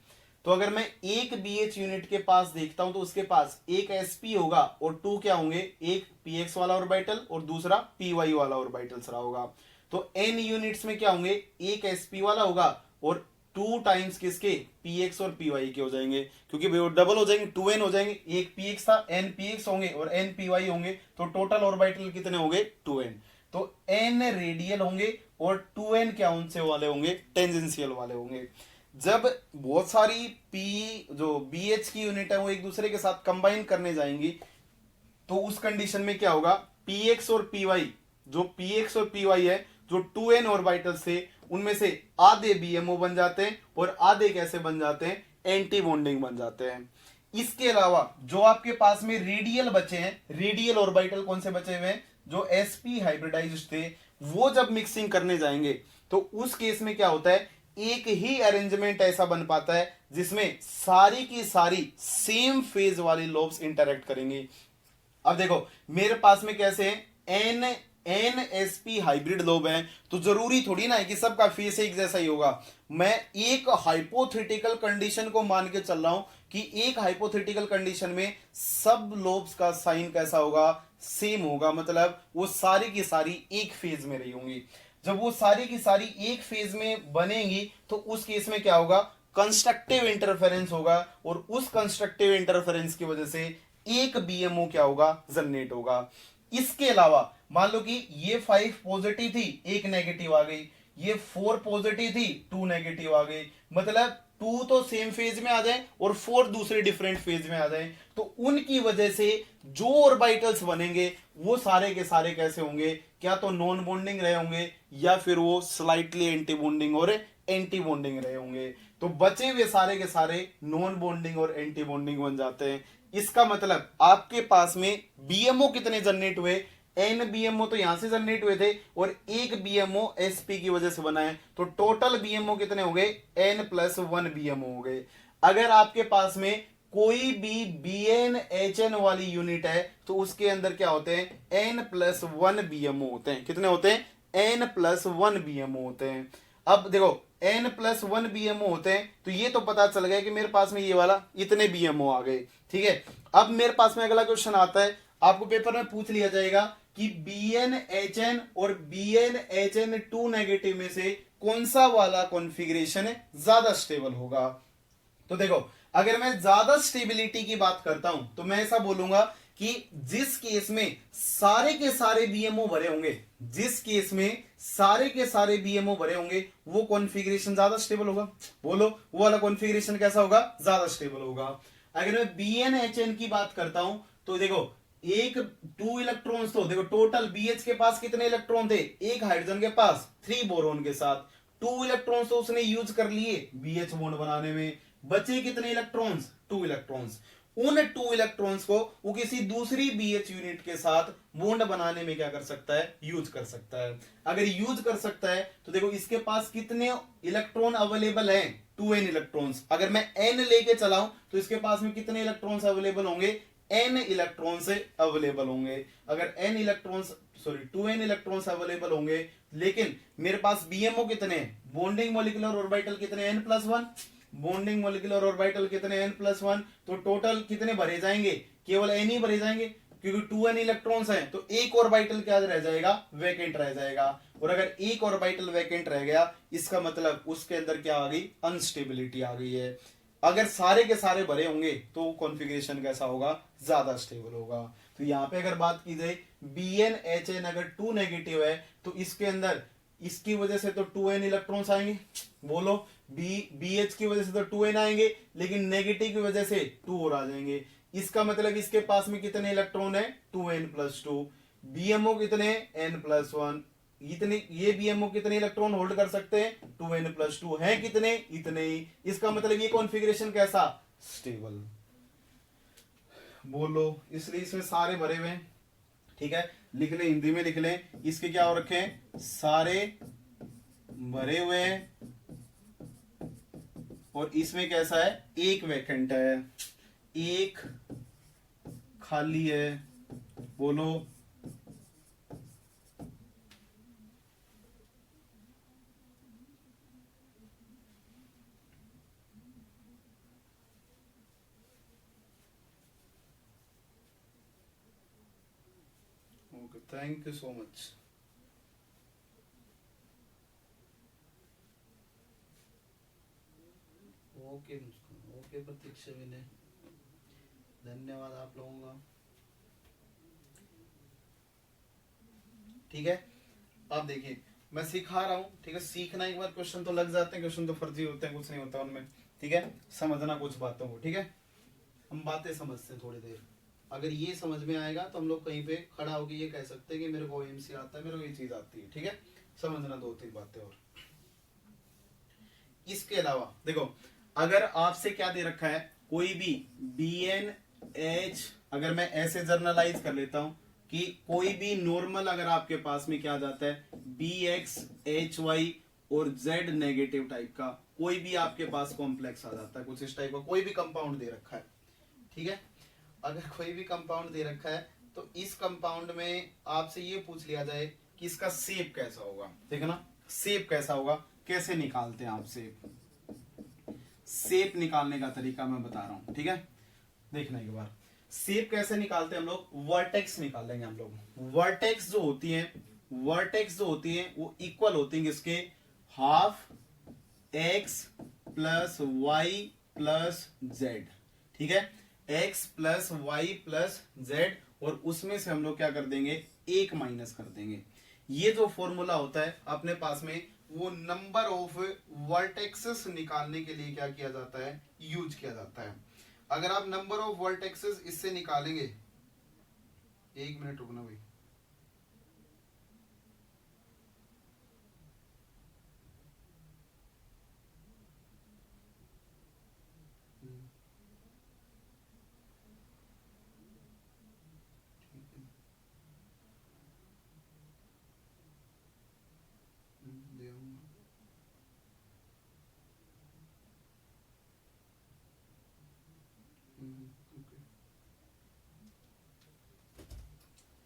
तो अगर मैं एक BH यूनिट के पास देखता हूं तो उसके पास एक sp होगा और 2 क्या होंगे, एक px वाला ऑर्बिटल और दूसरा py वाला ऑर्बिटल रहा होगा। तो n यूनिट्स में क्या होंगे, एक sp वाला होगा और 2 टाइम्स किसके, px और py के हो जाएंगे, क्योंकि वो डबल हो जाएंगे, 2n हो जाएंगे। एक px था, n px होंगे और n py होंगे, तो टोटल ऑर्बिटल कितने होंगे, 2n। तो n रेडियल होंगे और 2n क्या उनसे वाले होंगे, टेंजेंशियल वाले होंगे। जब बहुत सारी जो BH की यूनिट है वो एक दूसरे के साथ कंबाइन करने जाएंगी तो उस कंडीशन में क्या होगा, px और py, जो px और py है, जो 2n ऑर्बिटल से उनमें से आधे BMO बन जाते हैं और आधे कैसे बन जाते हैं, एंटी बॉन्डिंग बन जाते हैं। इसके अलावा जो आपके पास में रेडियल बचे हैं, रेडियल ऑर्बिटल कौन से बचे हुए हैं, जो sp हाइब्रिडाइज्ड थे, वो जब मिक्सिंग करने जाएंगे तो उस केस में क्या होता है, एक ही अरेंजमेंट ऐसा बन पाता है जिसमें सारी की सारी सेम फेज वाली लोब्स इंटरेक्ट करेंगी। अब देखो मेरे पास में कैसे है, NSP हाइब्रिड लोब है, तो जरूरी थोड़ी ना है कि सबका फेस एक जैसा ही होगा। मैं एक हाइपोथेटिकल कंडीशन को मान के चल रहा हूं कि एक हाइपोथेटिकल कंडीशन में सब लोब्स का साइन कैसा होगा, सेम होगा, मतलब वो सारी की सारी एक फेज में रही होंगी। जब वो सारी की सारी एक फेज में बनेंगी तो उस केस में क्या होगा, कंस्ट्रक्टिव इंटरफेरेंस होगा और उस कंस्ट्रक्टिव इंटरफेरेंस की वजह से एक BMO क्या होगा, जनरेट होगा। इसके अलावा मान लो कि ये 5 पॉजिटिव थी, एक नेगेटिव आ गई, ये 4 पॉजिटिव थी, 2 नेगेटिव आ गई, मतलब टू तो सेम फेज में आ जाए और 4 दूसरे डिफरेंट फेज में आ जाए, तो उनकी वजह से जो ऑर्बिटल्स बनेंगे वो सारे के सारे कैसे होंगे, क्या तो नॉन बॉन्डिंग रहे होंगे या फिर वो स्लाइटली एंटी बॉन्डिंग और एंटी बॉन्डिंग रहे होंगे। तो बचे हुए सारे के सारे नॉन बॉन्डिंग और एंटी बॉन्डिंग बन जाते हैं। इसका मतलब आपके पास में बीएमओ कितने जनरेट हुए, एन बीएमओ तो यहां से जनरेट हुए थे और एक बीएमओ एसपी की वजह से बना है, तो टोटल बीएमओ कितने हो गए, n+1 बीएमओ हो गए। अगर आपके पास में कोई भी BnHn वाली यूनिट है तो उसके अंदर क्या होते हैं, n+1 बीएमओ होते हैं। कितने होते हैं, n+1 बीएमओ होते हैं। अब देखो n+1 बीएमओ होते हैं, तो ये तो पता चल गया कि मेरे पास में ये वाला इतने बीएमओ आ गए, ठीक है। अब मेरे पास में अगला क्वेश्चन आता है, आपको पेपर में पूछ लिया जाएगा कि BnHn और BnHn2 नेगेटिव में से कौन सा वाला कॉन्फ़िगरेशन ज्यादा स्टेबल होगा। तो देखो, अगर मैं ज्यादा स्टेबिलिटी की बात करता हूं तो मैं ऐसा बोलूंगा कि जिस केस में सारे के सारे बीएमओ भरे होंगे, जिस केस में सारे के सारे बीएमओ भरे होंगे, वो कॉन्फ़िगरेशन ज्यादा स्टेबल होगा। बोलो, वो वाला कॉन्फ़िगरेशन कैसा होगा, ज्यादा स्टेबल होगा। अगर मैं BnHn की बात करता हूं तो देखो, एक 2 इलेक्ट्रॉन्स, तो देखो टोटल BH के पास कितने इलेक्ट्रॉन थे, एक हाइड्रोजन के पास 3 बोरोन के साथ 2 इलेक्ट्रॉन्स तो उसने यूज कर लिए BH बॉन्ड बनाने में, बचे कितने इलेक्ट्रॉन्स, 2 इलेक्ट्रॉन्स। उन 2 इलेक्ट्रॉन्स को वो किसी दूसरी BH यूनिट के साथ बॉन्ड बनाने में क्या कर सकता है, यूज कर सकता है। अगर यूज कर सकता है तो देखो इसके पास कितने इलेक्ट्रॉन अवेलेबल हैं, 2n इलेक्ट्रॉन्स। अगर मैं n लेके चलाऊं तो इसके पास में कितने इलेक्ट्रॉन्स अवेलेबल होंगे, n इलेक्ट्रॉन से अवेलेबल होंगे। अगर n electrons, sorry 2n electrons available होंगे, लेकिन मेरे पास बीएमओ कितने, बॉन्डिंग मॉलिक्यूलर ऑर्बिटल कितने, n+1, बॉन्डिंग मॉलिक्यूलर ऑर्बिटल कितने, n+1, तो टोटल कितने भरे जाएंगे, केवल n ही भरे जाएंगे, क्योंकि 2n इलेक्ट्रॉन्स हैं तो एक ऑर्बिटल क्या रह जाएगा, वैकेंट रह जाएगा। और अगर एक ऑर्बिटल वैकेंट रह गया, इसका मतलब उसके अंदर क्या आ गई, अनस्टेबिलिटी आ गई है। अगर सारे के सारे भरे होंगे तो कॉन्फ़िगरेशन कैसा होगा, ज्यादा स्टेबल होगा। तो यहां पे अगर बात की जाए BnHn अगर 2 नेगेटिव है तो इसके अंदर इसकी वजह से तो 2n इलेक्ट्रॉन्स आएंगे। बोलो, BH की वजह से तो 2n आएंगे, लेकिन नेगेटिव की वजह से 2 और आ जाएंगे। इसका मतलब इसके पास में कितने इलेक्ट्रॉन है, 2n+2। BMO कितने, n+1। इतने, ये बीएमओ कितने इलेक्ट्रॉन होल्ड कर सकते हैं, 2n+2 है कितने, इतने ही। इसका मतलब ये कॉन्फ़िगरेशन कैसा, स्टेबल। बोलो, इसलिए इसमें सारे भरे हुए हैं, ठीक है। लिख ले, हिंदी में लिख ले, इसके क्या हो रखे हैं, सारे भरे हुए हैं और इसमें कैसा है, एक वैकेंट है, एक खाली है। बोलो, thank you so much. Okay Muskan, okay Pratiksha Vinay, धन्यवाद आप लोगों का, ठीक है। अब देखिए, मैं सिखा रहा हूं, ठीक है। सीखना एक बार, क्वेश्चन तो लग जाते हैं, क्वेश्चन तो फर्जी होते हैं, कुछ नहीं होता उनमें, ठीक है। समझना कुछ बातों को, ठीक है। हम बातें समझते हैं थोड़ी देर, अगर ये समझ में आएगा तो हम लोग कहीं पे खड़ा होकर ये कह सकते हैं कि मेरे को OMC आता है, मेरे को ये चीज आती है, ठीक है। समझना 2-3 बातें और। इसके अलावा देखो, अगर आपसे क्या दे रखा है, कोई भी BnH, अगर मैं ऐसे जर्नलाइज कर लेता हूं कि कोई भी नॉर्मल अगर आपके पास में क्या जाता है, BxHy और Z नेगेटिव टाइप का कोई भी आपके पास कॉम्प्लेक्स आ जाता है, कुछ इस टाइप का कोई भी कंपाउंड दे रखा है, ठीक है। अगर कोई भी कंपाउंड दे रखा है तो इस कंपाउंड में आपसे ये पूछ लिया जाए कि इसका शेप कैसा होगा, देखना शेप कैसा होगा, कैसे निकालते हैं आप शेप। शेप निकालने का तरीका मैं बता रहा हूं, ठीक है। देखना एक बार, शेप कैसे निकालते हैं हम लोग, वर्टेक्स निकालेंगे हम लोग। वर्टेक्स जो होती है, वर्टेक्स जो होती है वो इक्वल होती है इसके हाफ x + y + z, ठीक है। x + y + z, और उसमें से हम लोग क्या कर देंगे, 1 माइनस कर देंगे। ये जो फॉर्मूला होता है अपने पास में, वो नंबर ऑफ वर्टेक्सेस निकालने के लिए क्या किया जाता है, यूज किया जाता है। अगर आप नंबर ऑफ वर्टेक्सेस इससे निकालेंगे, 1 मिनट रुकना भाई,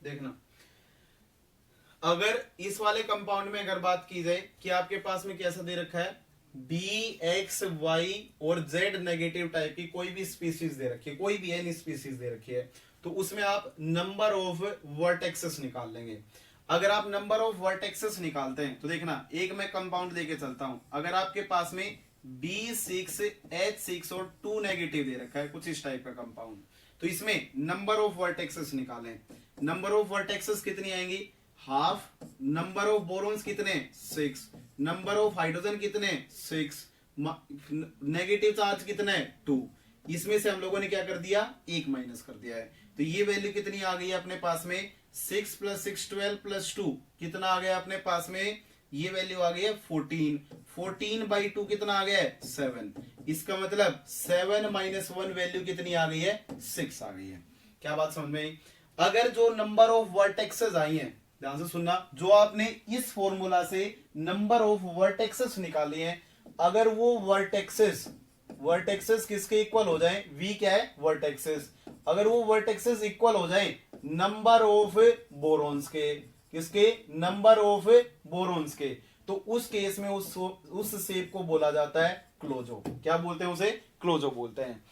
देखना अगर इस वाले कंपाउंड में अगर बात की जाए कि आपके पास में कैसा दे रखा है, बी एक्स वाई और जेड नेगेटिव टाइप की कोई भी स्पीसीज दे रखी है, कोई भी एनी स्पीसीज दे रखी है, तो उसमें आप नंबर ऑफ वर्टेक्सेस निकाल लेंगे। अगर आप नंबर ऑफ वर्टेक्सेस निकालते हैं तो देखना, एक मैं कंपाउंड देके चलता हूं, अगर आपके पास में B6H6 और 2 नेगेटिव दे रखा है, कुछ इस टाइप का कंपाउंड, तो इसमें नंबर ऑफ वर्टेक्सेस निकालें। नंबर ऑफ वर्टेक्सेस कितनी आएंगी, हाफ। नंबर ऑफ बोरॉन्स कितने, 6। नंबर ऑफ हाइड्रोजन कितने, 6। नेगेटिव चार्ज कितने, 2। इसमें से हम लोगों ने क्या कर दिया, 1 माइनस कर दिया है। तो ये वैल्यू कितनी आ गई है अपने पास में, 6 + 6 12 + 2 कितना आ गया अपने पास में, ये वैल्यू आ गई है 14। 14/2 कितना आ गया है, 7। इसका मतलब 7 - 1 वैल्यू कितनी आ गई है, 6 आ गई है। क्या बात समझ में आई? अगर जो नंबर ऑफ वर्टेक्सेस आई हैं, ध्यान से सुनना, जो आपने इस फॉर्मूला से नंबर ऑफ वर्टेक्सेस निकाले हैं, अगर वो वर्टेक्सेस किसके इक्वल हो जाए, v क्या है, वर्टेक्सेस, अगर वो वर्टेक्सेस इक्वल हो जाए नंबर ऑफ बोरॉन्स के, किसके, नंबर ऑफ बोरॉन्स के, तो उस केस में उस शेप को बोला जाता है क्लोजो। क्या बोलते हैं उसे, क्लोजो बोलते हैं।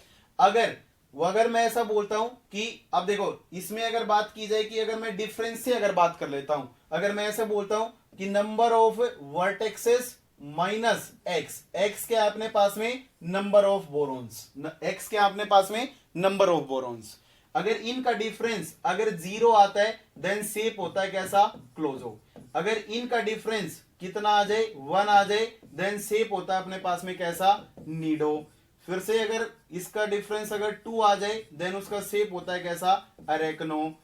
अगर मैं ऐसा बोलता हूं कि अब देखो, इसमें अगर बात की जाए कि अगर मैं डिफरेंस से अगर बात कर लेता हूं, अगर मैं ऐसा बोलता हूं कि number of vertexes minus x, x क्या अपने पास में, नंबर ऑफ बोरॉन्स, एक्स क्या अपने पास में, नंबर ऑफ बोरॉन्स, अगर इनका डिफरेंस अगर 0 आता है देन शेप होता है कैसा, क्लोजो। अगर इनका डिफरेंस कितना आ जाए, 1 आ जाए, देन शेप होता है अपने पास में कैसा, नीडो। फिर से अगर इसका डिफरेंस अगर 2 आ जाए देन उसका शेप होता है कैसा, अरेक्नो।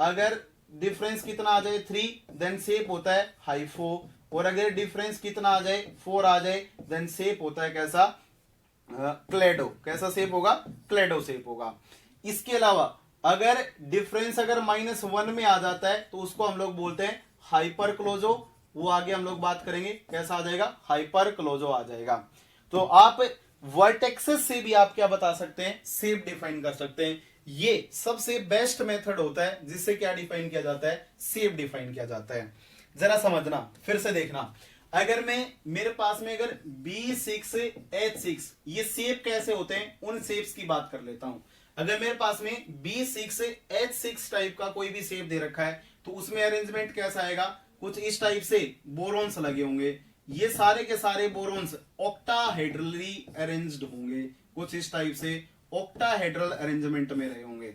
अगर डिफरेंस कितना आ जाए, 3, देन शेप होता है हाइफो। और अगर डिफरेंस कितना आ जाए, 4 आ जाए, देन शेप होता है कैसा, क्लेडो। कैसा शेप होगा, क्लेडो शेप होगा। इसके अलावा अगर डिफरेंस अगर -1 में आ जाता है तो उसको हम लोग बोलते हैं हाइपर क्लोजो। वो आगे हम लोग बात करेंगे कैसा आ जाएगा, हाइपर क्लोजो आ जाएगा। तो आप वर्टेक्सेस से भी आप क्या बता सकते हैं, शेप डिफाइन कर सकते हैं। ये सबसे बेस्ट मेथड होता है जिससे क्या डिफाइन किया जाता है, शेप डिफाइन किया जाता है। जरा समझना, फिर से देखना, अगर मेरे पास में अगर B6H6, ये शेप कैसे होते हैं उन शेप्स की बात कर लेता हूं। अगर मेरे पास में B6H6 टाइप का कोई भी शेप दे रखा है तो उसमें अरेंजमेंट कैसा आएगा, कुछ इस टाइप से बोरॉन्स लगे होंगे, ये सारे के सारे बोरॉन्स ऑक्टाहेड्रली अरेंज्ड होंगे, कुछ इस टाइप से ऑक्टाहेड्रल अरेंजमेंट में रहे होंगे।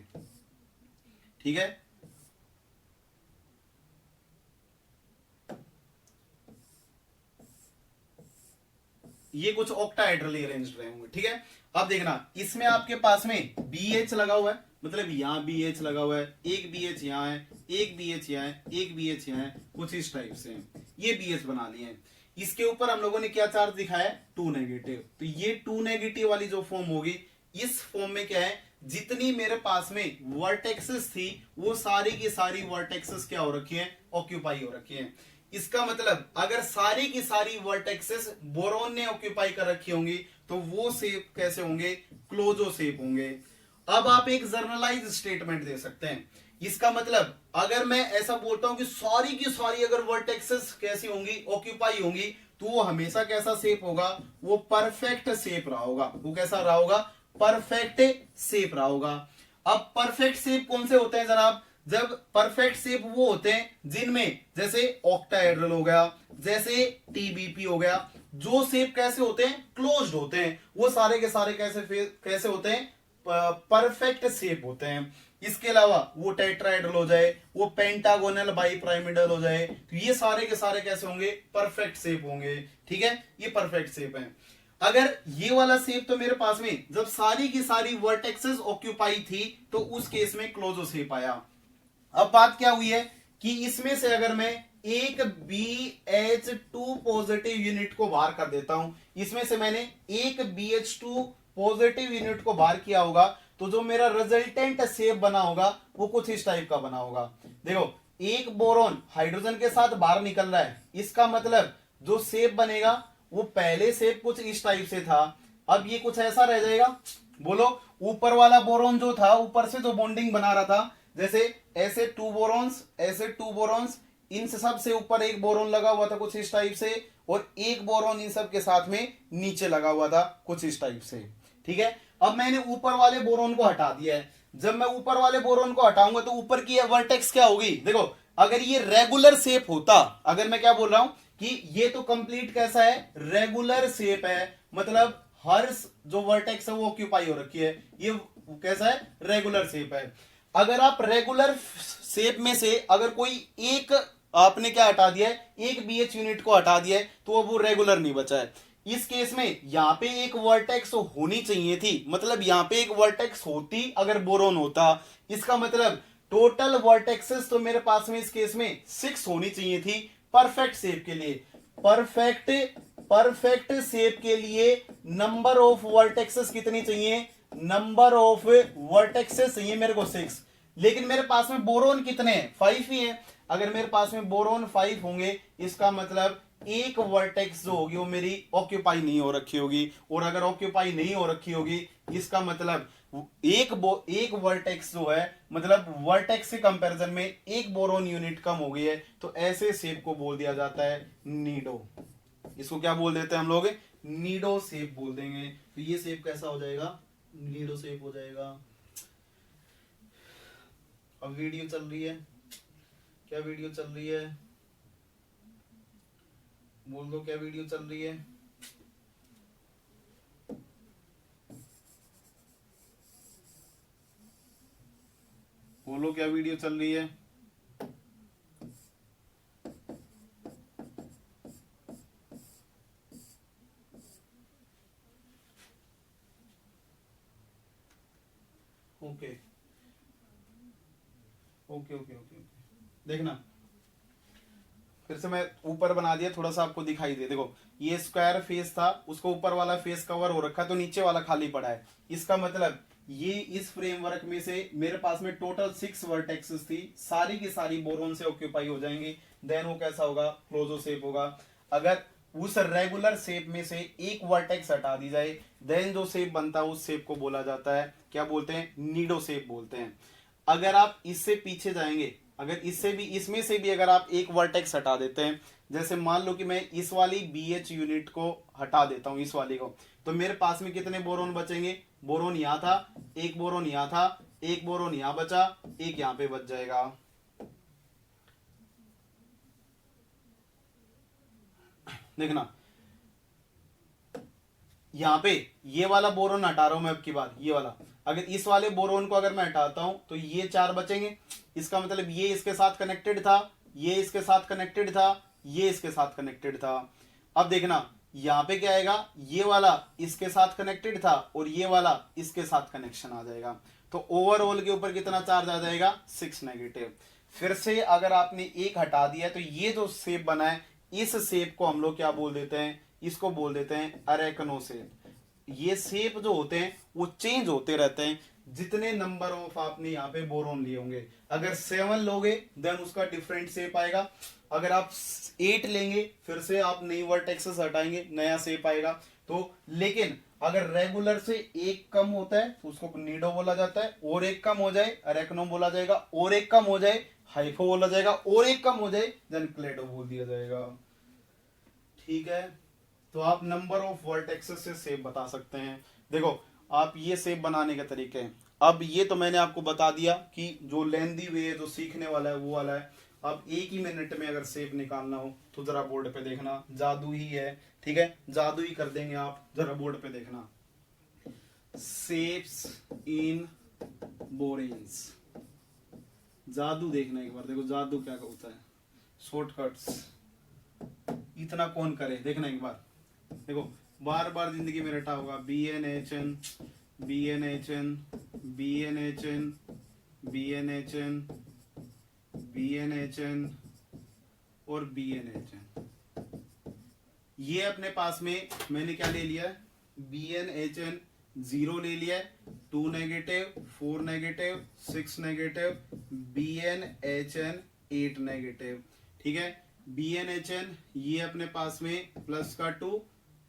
ठीक है, ये कुछ ऑक्टाहेड्रली अरेंज्ड रहे होंगे। ठीक है, अब देखना, इसमें आपके पास में BH लगा हुआ है, मतलब यहां BH लगा हुआ है, एक BH यहां है, एक BH यहां है, एक BH यहां है, कुछ इस टाइप से ये BH बना लिए हैं। इसके ऊपर हम लोगों ने क्या चार्ज दिखाया है, 2 नेगेटिव। तो ये 2 नेगेटिव वाली जो फॉर्म होगी, इस फॉर्म में क्या है, जितनी मेरे पास में वर्टेक्सेस थी वो सारी की सारी वर्टेक्सेस क्या हो रखी है, ऑक्यूपाई हो रखी है। इसका मतलब अगर सारी की सारी वर्टेक्सेस बोरॉन ने ऑक्यूपाई कर रखी होंगी तो वो शेप कैसे होंगे, क्लोजो शेप होंगे। अब आप एक जर्नलाइज स्टेटमेंट दे सकते हैं। इसका मतलब अगर मैं ऐसा बोलता हूं कि सारी की सारी अगर वर्टेक्सेस कैसी होंगी, ऑक्यूपाई होंगी, तो वो हमेशा कैसा शेप होगा, वो परफेक्ट शेप रहा होगा। वो कैसा रहा होगा, परफेक्ट शेप रहा होगा। अब परफेक्ट शेप कौन से होते हैं जनाब, जब परफेक्ट शेप वो होते हैं जिनमें जैसे ऑक्टाहेड्रल हो गया, जैसे TBP हो गया, जो शेप कैसे होते हैं, क्लोज्ड होते हैं, वो सारे के सारे कैसे होते हैं, परफेक्ट शेप होते हैं। इसके अलावा वो टेट्राहेड्रल हो जाए, वो पेंटागोनल बाइपिरामिडल हो जाए, तो ये सारे के सारे कैसे होंगे, परफेक्ट शेप होंगे। ठीक है, ये परफेक्ट शेप है। अगर ये वाला शेप तो मेरे पास में जब सारी की सारी वर्टेक्सेस ऑक्यूपाई थी तो उस केस में क्लोजो शेप आया। अब बात क्या हुई है कि इसमें से अगर मैं एक BH2 पॉजिटिव यूनिट को बाहर कर देता हूं, इसमें से मैंने एक BH2 पॉजिटिव यूनिट को बाहर किया होगा, तो जो मेरा रिजल्टेंट शेप बना होगा वो कुछ इस टाइप का बना होगा। देखो, एक बोरॉन हाइड्रोजन के साथ बाहर निकल रहा है, इसका मतलब जो शेप बनेगा वो पहले शेप कुछ इस टाइप से था, अब ये कुछ ऐसा रह जाएगा। बोलो, ऊपर वाला बोरॉन जो था, ऊपर से जो बॉन्डिंग बना रहा था, जैसे ऐसे टू बोरॉन्स, इन सब से ऊपर एक बोरॉन लगा हुआ था कुछ इस टाइप से, और एक बोरॉन इन सब के साथ में नीचे लगा हुआ था कुछ इस टाइप से। ठीक है, अब मैंने ऊपर वाले बोरॉन को हटा दिया है। जब मैं ऊपर वाले बोरॉन को हटाऊंगा तो ऊपर की वर्टेक्स क्या होगी, देखो, अगर ये रेगुलर शेप होता, अगर मैं क्या बोल रहा हूं कि ये तो कंप्लीट कैसा है, रेगुलर शेप है, मतलब हर जो वर्टेक्स है वो ऑक्यूपाई हो रखी है, ये कैसा है, रेगुलर शेप है। अगर आप रेगुलर शेप में से अगर कोई एक आपने क्या हटा दिया है, एक BH यूनिट को हटा दिया है, तो अब वो रेगुलर नहीं बचा है। इस केस में यहां पे एक वर्टेक्स होनी चाहिए थी, मतलब यहां पे एक वर्टेक्स होती अगर बोरोन होता, इसका मतलब टोटल वर्टेक्सेस तो मेरे पास में इस केस में 6 होनी चाहिए थी परफेक्ट शेप के लिए। परफेक्ट शेप के लिए नंबर ऑफ वर्टेक्सेस कितनी चाहिए, नंबर ऑफ वर्टेक्सेस चाहिए मेरे को 6, लेकिन मेरे पास में बोरोन कितने हैं, 5 ही हैं। अगर मेरे पास में बोरोन 5 होंगे, इसका मतलब एक वर्टेक्स जो होगी वो मेरी ऑक्यूपाई नहीं हो रखी होगी, और अगर ऑक्यूपाई नहीं हो रखी होगी इसका मतलब एक वर्टेक्स जो है, मतलब वर्टेक्स के कंपैरिजन में एक बोरोन यूनिट कम हो गई है, तो ऐसे शेप को बोल दिया जाता है नीडो। इसको क्या बोल देते हैं हम लोग, नीडो शेप बोल देंगे। तो ये शेप कैसा हो जाएगा, नीडो शेप हो जाएगा। अब वीडियो चल रही है क्या, वीडियो चल रही है, बोल दो क्या वीडियो चल रही है। बोलो क्या वीडियो चल रही है। ओके ओके ओके ओके, देखना फिर से मैं ऊपर बना दिया, थोड़ा सा आपको दिखाई दे। देखो, ये स्क्वायर फेस था, उसको ऊपर वाला फेस कवर हो रखा है, तो नीचे वाला खाली पड़ा है। इसका मतलब ये इस फ्रेमवर्क में से मेरे पास में टोटल 6 वर्टेक्सेस थी, सारी की सारी बोरोन से ऑक्यूपाई हो जाएंगी, देन वो कैसा होगा, क्लोजो शेप होगा। अगर उस रेगुलर शेप में से एक वर्टेक्स हटा दी जाए, देन जो शेप बनता है उस शेप को बोला जाता है, क्या बोलते हैं, नीडो शेप बोलते हैं। अगर आप इससे पीछे जाएंगे, अगर इससे भी, इसमें से भी अगर आप एक वर्टेक्स हटा देते हैं, जैसे मान लो कि मैं इस वाली BH यूनिट को हटा देता हूं, इस वाली को, तो मेरे पास में कितने बोरोन बचेंगे, बोरोन यहां था, एक बोरोन यहां था, एक बोरोन यहां बचा, एक यहां पे बच जाएगा। देखना, यहां पे ये वाला बोरोन हटा रहा हूं मैं अब की बात, ये वाला, अगर इस वाले बोरोन को अगर मैं हटाता हूं तो ये 4 बचेंगे। इसका मतलब ये इसके साथ कनेक्टेड था, ये इसके साथ कनेक्टेड था, ये इसके साथ कनेक्टेड था। अब देखना, यहां पे क्या आएगा, ये वाला इसके साथ कनेक्टेड था और ये वाला इसके साथ कनेक्शन आ जाएगा, तो ओवरऑल के ऊपर कितना चार्ज आ जाएगा, 6 नेगेटिव। फिर से अगर आपने एक हटा दिया तो ये जो शेप बना है, इस शेप को हम लोग क्या बोल देते हैं, इसको बोल देते हैं अरेकनो शेप। ये शेप जो होते हैं वो चेंज होते रहते हैं जितने नंबर ऑफ आपने यहाँ पे बोरोन लिए होंगे। अगर 7 लोगे देन उसका डिफरेंट शेप आएगा, अगर आप 8 लेंगे फिर से आप नई वर्टेक्सेस हटाएंगे, नया शेप आएगा। तो लेकिन अगर रेगुलर से एक कम होता है तो उसको नीडो बोला जाता है, और एक कम हो जाए अरेकनो बोला जाएगा, और एक कम हो जाए हाइफो बोला जाएगा, और एक कम हो जाए देन क्लेडो बोल दिया जाएगा। ठीक है, तो आप नंबर ऑफ वर्टेक्सेस से शेप बता सकते हैं। देखो, आप ये शेप बनाने के तरीके हैं। अब ये तो मैंने आपको बता दिया कि जो लेंदी वे है, जो सीखने वाला है वो वाला है। अब एक ही मिनट में अगर शेप निकालना हो तो जरा बोर्ड पे देखना, जादू ही है, ठीक है, जादू ही कर देंगे आप, जरा बोर्ड पे देखना। शेप्स इन बोरेन्स, जादू देखना एक बार, देखो जादू क्या होता है, शॉर्टकट्स इतना कौन करे, देखना एक बार। देखो बार बार जिंदगी में रटा होगा BnHn BnHn BnHn BnHn BnHn और BnHn। ये अपने पास में मैंने क्या ले लिया, BnHn 0 ले लिया, 2 negative 4 negative 6 negative, BnHn 8 negative. ठीक है, BnHn ये अपने पास में प्लस का 2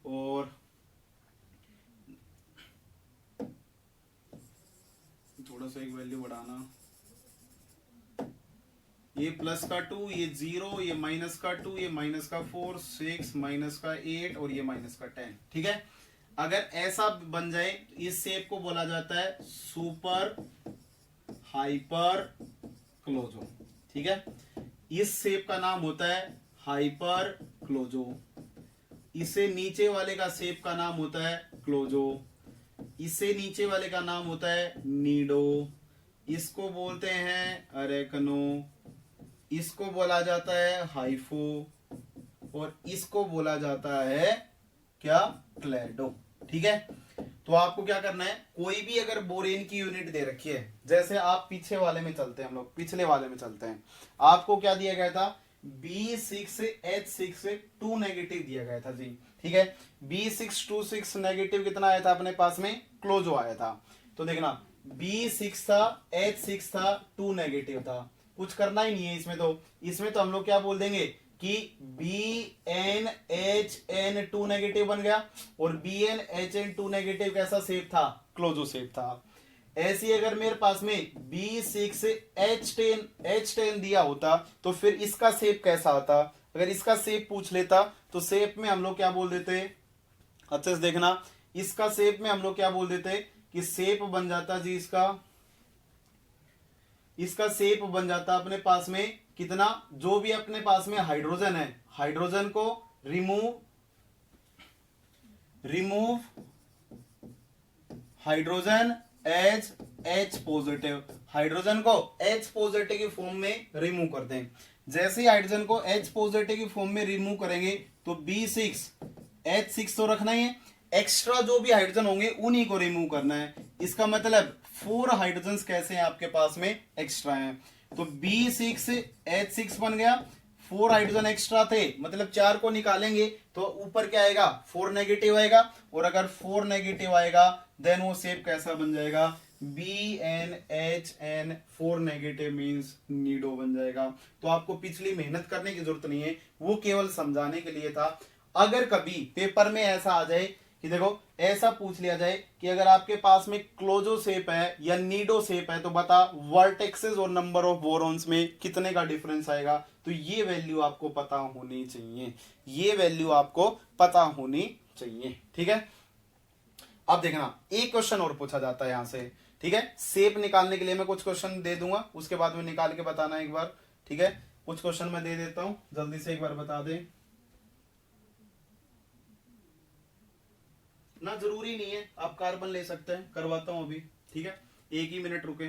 और थोड़ा सा एक वैल्यू बढ़ाना, ये प्लस का 2, ये 0, ये माइनस का 2, ये माइनस का 4, 6 माइनस का 8 और ये माइनस का 10। ठीक है, अगर ऐसा बन जाए इस शेप को बोला जाता है सुपर हाइपर क्लोजो। ठीक है, इस शेप का नाम होता है हाइपर क्लोजो। इसे नीचे वाले का शेप का नाम होता है क्लोजो। इसे नीचे वाले का नाम होता है नीडो। इसको बोलते हैं अरेकनो। इसको बोला जाता है हाइफो और इसको बोला जाता है क्या, क्लेडो। ठीक है, तो आपको क्या करना है, कोई भी अगर बोरेन की यूनिट दे रखी है, जैसे आप पीछे वाले में चलते हैं, हम लोग पिछले वाले में चलते हैं, आपको क्या दिया गया था, B6H6 2 नेगेटिव दिया गया था जी। ठीक है, B626 नेगेटिव कितना आया था अपने पास में, क्लोजो आया था। तो देखना B6 था, H6 था, 2 नेगेटिव था, कुछ करना ही नहीं है इसमें। तो इसमें तो हम लोग क्या बोल देंगे कि BnHn 2 नेगेटिव बन गया और BnHn 2 नेगेटिव कैसा शेप था, क्लोजो शेप था। ऐसी अगर मेरे पास में B6H10 दिया होता तो फिर इसका शेप कैसा होता, अगर इसका शेप पूछ लेता तो शेप में हम लोग क्या बोल देते, अच्छे से देखना, इसका शेप में हम लोग क्या बोल देते कि शेप बन जाता जी, इसका शेप बन जाता अपने पास में कितना, जो भी अपने पास में हाइड्रोजन है, हाइड्रोजन को remove hydrogen as H positive, hydrogen को H पॉजिटिव की फॉर्म में रिमूव कर दें। जैसे ही हाइड्रोजन को H पॉजिटिव की फॉर्म में रिमूव करेंगे तो B6H6 तो रखना ही है, एक्स्ट्रा जो भी हाइड्रोजन होंगे उन्हीं को रिमूव करना है। इसका मतलब 4 हाइड्रोजन कैसे हैं आपके पास में, एक्स्ट्रा हैं। तो B6H6 बन गया, 4 हाइड्रोजन एक्स्ट्रा थे, मतलब 4 को निकालेंगे तो ऊपर क्या आएगा, 4 नेगेटिव आएगा, और अगर 4 नेगेटिव आएगा देन वो शेप कैसा बन जाएगा, BnHn 4 नेगेटिव मींस नीडो बन जाएगा। तो आपको पिछली मेहनत करने की जरूरत नहीं है, वो केवल समझाने के लिए था। अगर कभी पेपर में ऐसा आ जाए कि देखो ऐसा पूछ लिया जाए कि अगर आपके पास में क्लोजो शेप है या नीडो शेप है तो बता वर्टेक्सेस और नंबर ऑफ बोरॉन्स में कितने का डिफरेंस आएगा, तो ये वैल्यू आपको पता होनी चाहिए, ये वैल्यू आपको पता होनी चाहिए। ठीक है, अब देखना एक क्वेश्चन और पूछा जाता है यहां से। ठीक है, शेप निकालने के लिए मैं कुछ क्वेश्चन दे दूंगा, उसके बाद में निकाल के बताना एक बार। ठीक है, कुछ क्वेश्चन मैं दे देता हूं, जल्दी से एक बार बता दें ना, जरूरी नहीं है, आप कार्बन ले सकते हैं, करवाता हूं अभी। ठीक है, 1 ही मिनट रुके।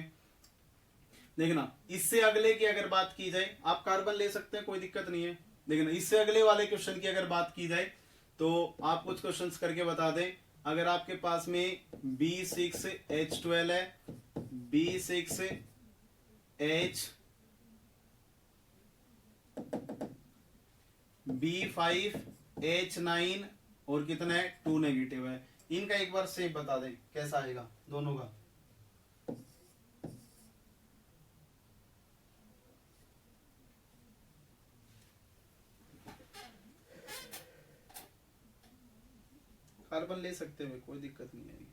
देखना इससे अगले की अगर बात की जाए, आप कार्बन ले सकते हैं, कोई दिक्कत नहीं है। देखना इससे अगले वाले क्वेश्चन की अगर बात की जाए तो आप कुछ क्वेश्चंस करके बता दें। अगर आपके पास में B6H12 है, B5H9 और कितना है, 2 नेगेटिव है, इनका एक बार शेप बता दें कैसा आएगा दोनों का। कार्बन ले सकते हैं, कोई दिक्कत नहीं आएगी।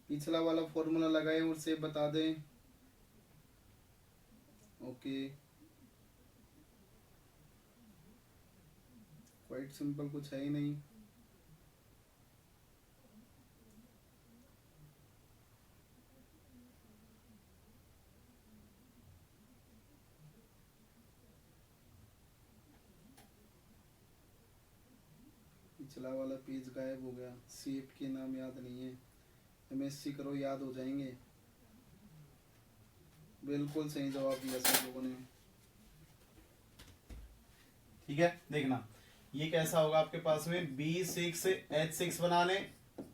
पिछला वाला फॉर्मूला लगाए और शेप बता दें। ओके, क्वाइट सिंपल, कुछ है ही नहीं। पिछला वाला पेज गायब हो गया, सेप के नाम याद नहीं है। MSc करो, याद हो जाएंगे। बिल्कुल सही जवाब दिया सब लोगों ने। ठीक है, देखना ये कैसा होगा आपके पास में, B6H6 बना लें,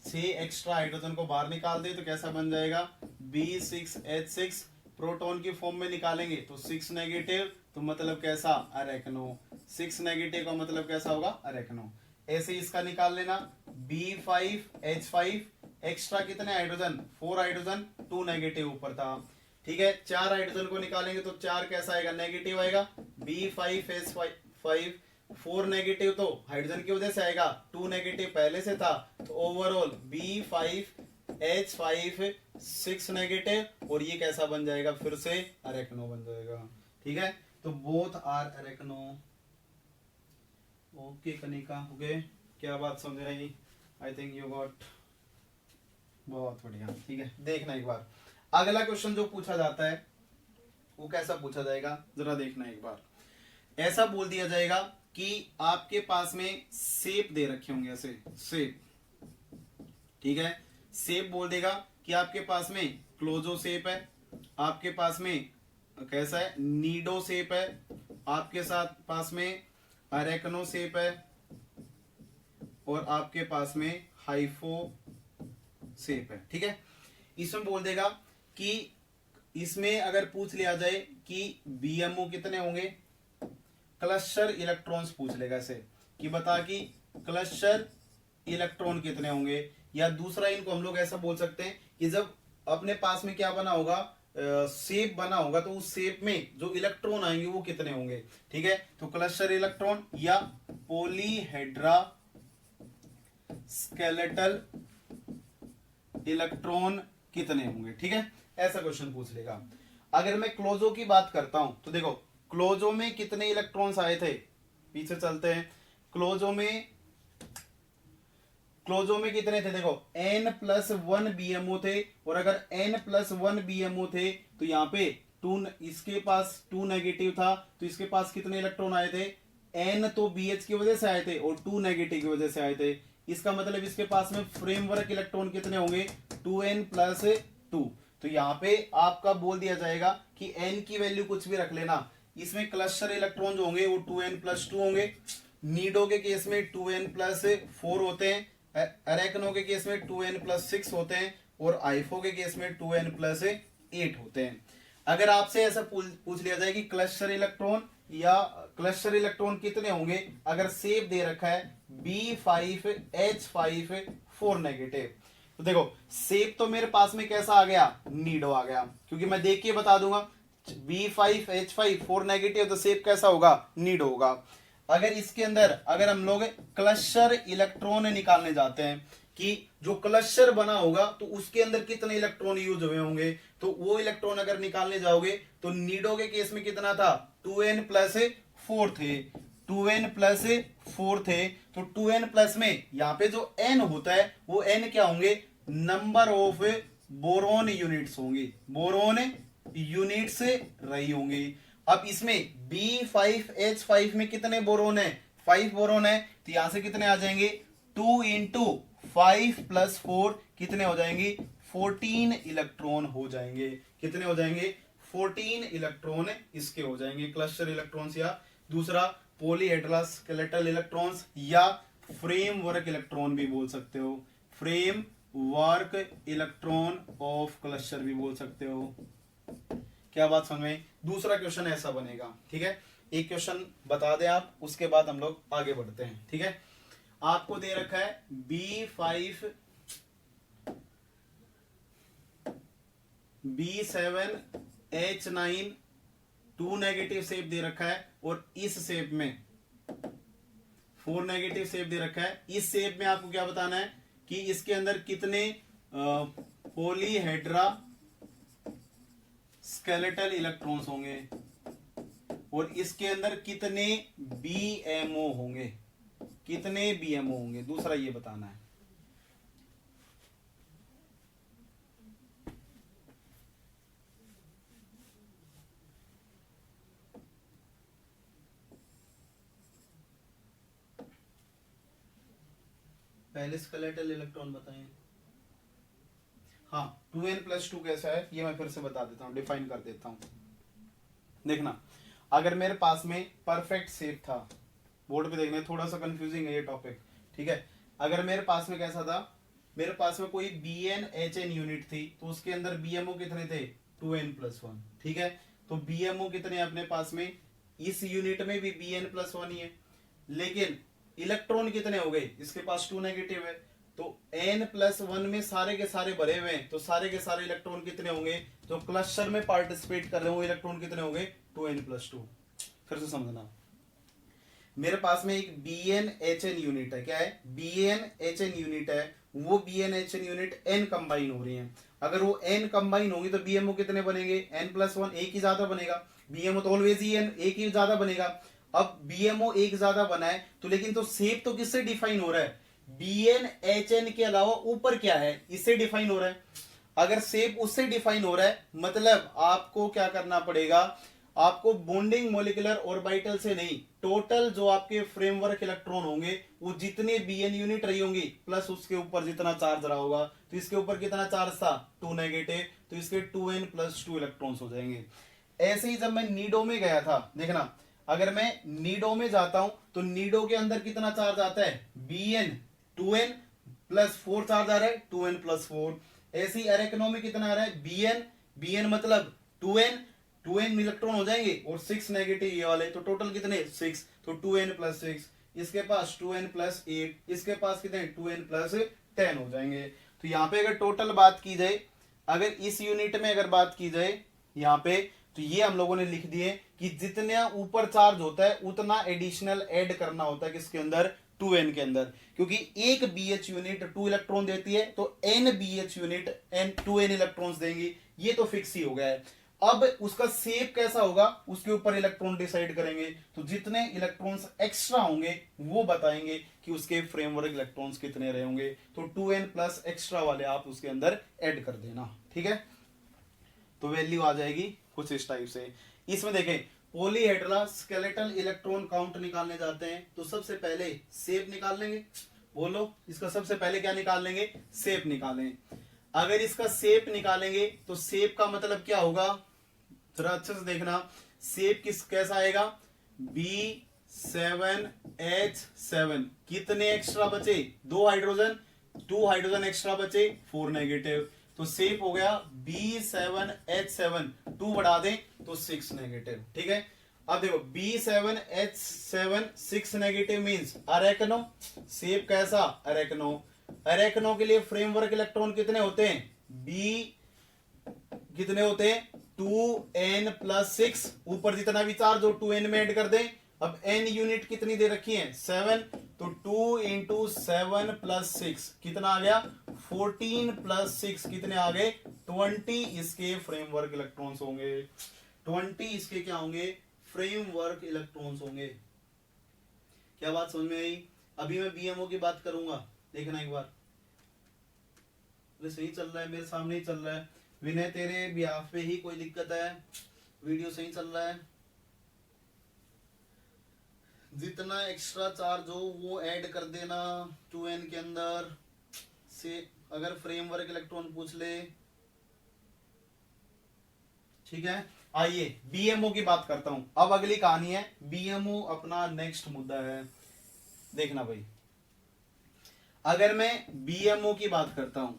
6 एक्स्ट्रा हाइड्रोजन को बाहर निकाल दे तो कैसा बन जाएगा, B6H6। प्रोटॉन की फॉर्म में निकालेंगे तो 6 नेगेटिव, तो मतलब कैसा, अरेकनो। 6 नेगेटिव का मतलब कैसा होगा, अरेकनो। ऐसे इसका निकाल लेना, B5H5, एक्स्ट्रा कितने हाइड्रोजन, 4 हाइड्रोजन, 2 नेगेटिव ऊपर था। ठीक है, 4 हाइड्रोजन को निकालेंगे तो 4 कैसा आएगा, नेगेटिव आएगा। B5H5, 4 नेगेटिव तो हाइड्रोजन की वजह से आएगा, 2 नेगेटिव पहले से था, तो ओवरऑल B5H5 6 नेगेटिव, और ये कैसा बन जाएगा, फिर से अरेकनो बन जाएगा। ठीक है, तो बोथ आर अरेकनो। ओके कनिका, ओके, क्या बात समझ रही, आई थिंक यू गॉट, बहुत बढ़िया। ठीक है, देखना एक बार अगला क्वेश्चन जो पूछा जाता है वो कैसा पूछा जाएगा, जरा देखना एक बार। ऐसा बोल दिया जाएगा कि आपके पास में सेप दे रखे होंगे, ऐसे सेप। ठीक है, सेप बोल देगा कि आपके पास में क्लोजो सेप है, आपके पास में कैसा है, नीडो सेप है, आपके साथ पास में अरेकनो सेप है, और आपके पास में हाइफो सेप है। ठीक है, इसमें बोल देगा कि इसमें अगर पूछ लिया जाए कि बीएमओ कितने होंगे, क्लस्टर इलेक्ट्रॉन्स पूछ लेगा ऐसे कि बता कि क्लस्टर इलेक्ट्रॉन कितने होंगे। या दूसरा इनको हम लोग ऐसा बोल सकते हैं कि जब अपने पास में क्या बना होगा, शेप बना होगा, तो उस शेप में जो इलेक्ट्रॉन आएंगे वो कितने होंगे। ठीक है, तो क्लस्टर इलेक्ट्रॉन या पॉलीहेड्रा स्केलेटल इलेक्ट्रॉन कितने होंगे। ठीक है, ऐसा क्वेश्चन पूछ लेगा। अगर मैं क्लोजो की बात करता हूं तो देखो क्लोजो में कितने इलेक्ट्रॉन्स आए थे, पीछे चलते हैं। क्लोजो में कितने थे, देखो N+1 BMO थे, और अगर N+1 BMO थे तो यहाँ पे 2, इसके पास 2 नेगेटिव था, तो इसके पास कितने इलेक्ट्रॉन आए थे, N तो BH की वजह से आए थे और 2 नेगेटिव की वजह से आए थे। इसका मतलब इसके पास में फ्रेमवर्क इलेक्ट्रॉन कितने होंगे, 2N+2। तो यहाँ पे आपका बोल दिया जाएगा कि N की वैल्यू कुछ भी रख लेना, इसमें क्लस्टर इलेक्ट्रॉन जो होंगे वो 2N+2 होंगे। नीडो के केस में 2N+4 होते हैं, अरेकनो के केस में 2N+6 होते हैं, और आइफो के केस में 2N+8 होते हैं। अगर आपसे ऐसा पूछ लिया जाए कि क्लस्टर इलेक्ट्रॉन कितने होंगे, अगर सेप दे रखा है B5H5 4 नेगेटिव, तो देखो सेप तो मेरे पास में कैसा आ गया, नीडो आ गया, क्योंकि मैं देख के बता दूंगा B5H5 4 नेगेटिव, तो सेप कैसा होगा, नीडो होगा। अगर इसके अंदर अगर हम लोग क्लस्टर इलेक्ट्रॉन निकालने जाते हैं कि जो क्लस्टर बना होगा तो उसके अंदर कितने इलेक्ट्रॉन यूज हुए होंगे, तो वो इलेक्ट्रॉन अगर निकालने जाओगे तो नीडो के केस में कितना था, 2N+4 थे, 2N+4 थे। तो 2N+ में यहाँ पे जो N होता है वो N क्या होंगे, नंबर ऑफ बोरोन यूनिट्स होंगे, बोरोन यूनिट्स रही होंगी। अब इसमें B5H5 में कितने बोरोन है, 5 बोरोन है, तो यहां से कितने आ जाएंगे, 2 × 5 + 4 कितने हो जाएंगे, 14 इलेक्ट्रॉन हो जाएंगे। कितने हो जाएंगे, 14 इलेक्ट्रॉन इसके हो जाएंगे, क्लस्टर इलेक्ट्रॉन्स, या दूसरा पॉलीहेड्रल स्केलेटल इलेक्ट्रॉन्स, या फ्रेमवर्क इलेक्ट्रॉन भी बोल सकते हो, frame work electron of cluster भी बोल सकते हो। क्या बात समझ में। दूसरा क्वेश्चन ऐसा बनेगा, ठीक है, एक क्वेश्चन बता दें आप, उसके बाद हम लोग आगे बढ़ते हैं। ठीक है, आपको दे रखा है B7H9 2 नेगेटिव शेप दे रखा है, और इस शेप में 4 नेगेटिव शेप दे रखा है। इस शेप में आपको क्या बताना है कि इसके अंदर कितने पॉलीहेड्रा स्केलेटल इलेक्ट्रॉन्स होंगे, और इसके अंदर कितने BMO होंगे, कितने BMO होंगे, दूसरा ये बताना है। पहले स्केलेटल इलेक्ट्रॉन बताएं। हाँ 2n+2 कैसा है ये मैं फिर से बता देता हूँ, डिफाइन कर देता हूँ। देखना अगर मेरे पास में परफेक्ट शेप था, बोर्ड पे देखना थोड़ा सा कंफ्यूजिंग है ये टॉपिक, ठीक है। अगर मेरे पास में कैसा था, मेरे पास में कोई BnHn यूनिट थी तो उसके अंदर BMO कितने थे 2n+1, ठीक है। तो BMO कितने अपने पास में, इस यूनिट में भी Bn+1 ही है, लेकिन इलेक्ट्रॉन कितने हो गए, इसके पास 2 नेगेटिव है, तो n+1 में सारे के सारे भरे हुए हैं, तो सारे के सारे इलेक्ट्रॉन कितने होंगे, जो क्लस्टर में पार्टिसिपेट कर रहे हो इलेक्ट्रॉन कितने होंगे 2n+2। फिर से समझना, मेरे पास में एक BnHn यूनिट है, क्या है BnHn यूनिट है, वो BnHn यूनिट n कंबाइन हो रही है। अगर वो n कंबाइन होगी तो BMO कितने बनेंगे n+1, एक ही ज्यादा बनेगा, BMO तो ऑलवेज ही n एक ही ज्यादा बनेगा। अब BMO एक ज्यादा बना है तो लेकिन तो शेप तो किससे डिफाइन हो रहा है, BnHn के अलावा ऊपर क्या है इससे डिफाइन हो रहा है। अगर शेप उससे डिफाइन हो रहा है मतलब आपको क्या करना पड़ेगा, आपको बॉन्डिंग मोलिकुलर ऑर्बिटल से नहीं, टोटल जो आपके फ्रेमवर्क इलेक्ट्रॉन होंगे वो जितने Bn यूनिट रही होंगी प्लस उसके ऊपर जितना चार्ज रहा होगा, तो इसके ऊपर कितना चार्ज था 2 नेगेटिव, तो इसके 2n+2 इलेक्ट्रॉन्स हो जाएंगे। ऐसे ही जब मैं नीडो में गया था, देखना अगर मैं नीडो में जाता हूं तो नीडो के अंदर कितना चार्ज आता है Bn 2n+4 चार्ज आ रहा है 2n+4। ऐसे ही अरेकनो में कितना आ रहा है Bn मतलब 2n इलेक्ट्रॉन हो जाएंगे और 6 नेगेटिव ये वाले, तो टोटल कितने 6, तो 2n+6, इसके पास 2n+8, इसके पास कितने 2n+10 हो जाएंगे। तो यहाँ पे अगर टोटल बात की जाए, अगर इस यूनिट में अगर बात की जाए यहाँ पे, तो ये हम लोगों ने लिख दिए कि जितना ऊपर चार्ज होता है उतना एडिशनल ऐड करना होता है किसके अंदर 2n के अंदर, क्योंकि एक BH यूनिट 2 इलेक्ट्रॉन देती है तो n BH unit n 2n electrons देंगी, ये तो फिक्स ही हो गया है। अब उसका शेप कैसा होगा उसके ऊपर इलेक्ट्रॉन डिसाइड करेंगे, तो जितने इलेक्ट्रॉन्स एक्स्ट्रा होंगे वो बताएंगे कि उसके फ्रेमवर्क इलेक्ट्रॉन्स कितने रहे होंगे, तो 2n+ एक्स्ट्रा वाले आप उसके अंदर ऐड कर देना, ठीक है। तो वैल्यू आ जाएगी कुछ इस टाइप से। इसमें देखें पॉलीहेड्रा स्केलेटल इलेक्ट्रॉन काउंट निकालने जाते हैं तो सबसे पहले शेप निकाल लेंगे, बोलो इसका सबसे पहले क्या निकाल लेंगे, शेप निकालें। अगर इसका शेप निकालेंगे तो शेप का मतलब क्या होगा, जरा अच्छे से देखना, शेप कैसा आएगा B7H7, कितने एक्स्ट्रा बचे 2 हाइड्रोजन, 2 हाइड्रोजन एक्स्ट्रा बचे 4 नेगेटिव, तो शेप हो गया B7H7, 2 बढ़ा दें तो 6 नेगेटिव, ठीक है। अब देखो B7H7 6 नेगेटिव मींस अरेकनो, शेप कैसा अरेकनो, अरेकनो के लिए फ्रेमवर्क इलेक्ट्रॉन कितने होते हैं B कितने होते हैं 2n+6, ऊपर जितना भी चार्ज हो 2n में ऐड कर दें। अब n यूनिट कितनी दे रखी है 7, तो 2 × 7 + 6 कितना आ गया 14+6 कितने आ गए 20, इसके फ्रेमवर्क इलेक्ट्रॉन्स होंगे 20, इसके क्या होंगे फ्रेमवर्क इलेक्ट्रॉन्स होंगे। क्या बात समझ में आई। अभी मैं BMO की बात करूंगा, देखना एक बार, सही चल रहा है मेरे सामने ही चल रहा है विनय, तेरे बिहाफ पे ही कोई दिक्कत है, वीडियो सही चल रहा है, जितना एक्स्ट्रा चार्ज हो वो ऐड कर देना 2n के अंदर से, अगर फ्रेमवर्क इलेक्ट्रॉन पूछ ले, ठीक है। आइए BMO की बात करता हूं, अब अगली कहानी है BMO अपना नेक्स्ट मुद्दा है। देखना भाई, अगर मैं BMO की बात करता हूं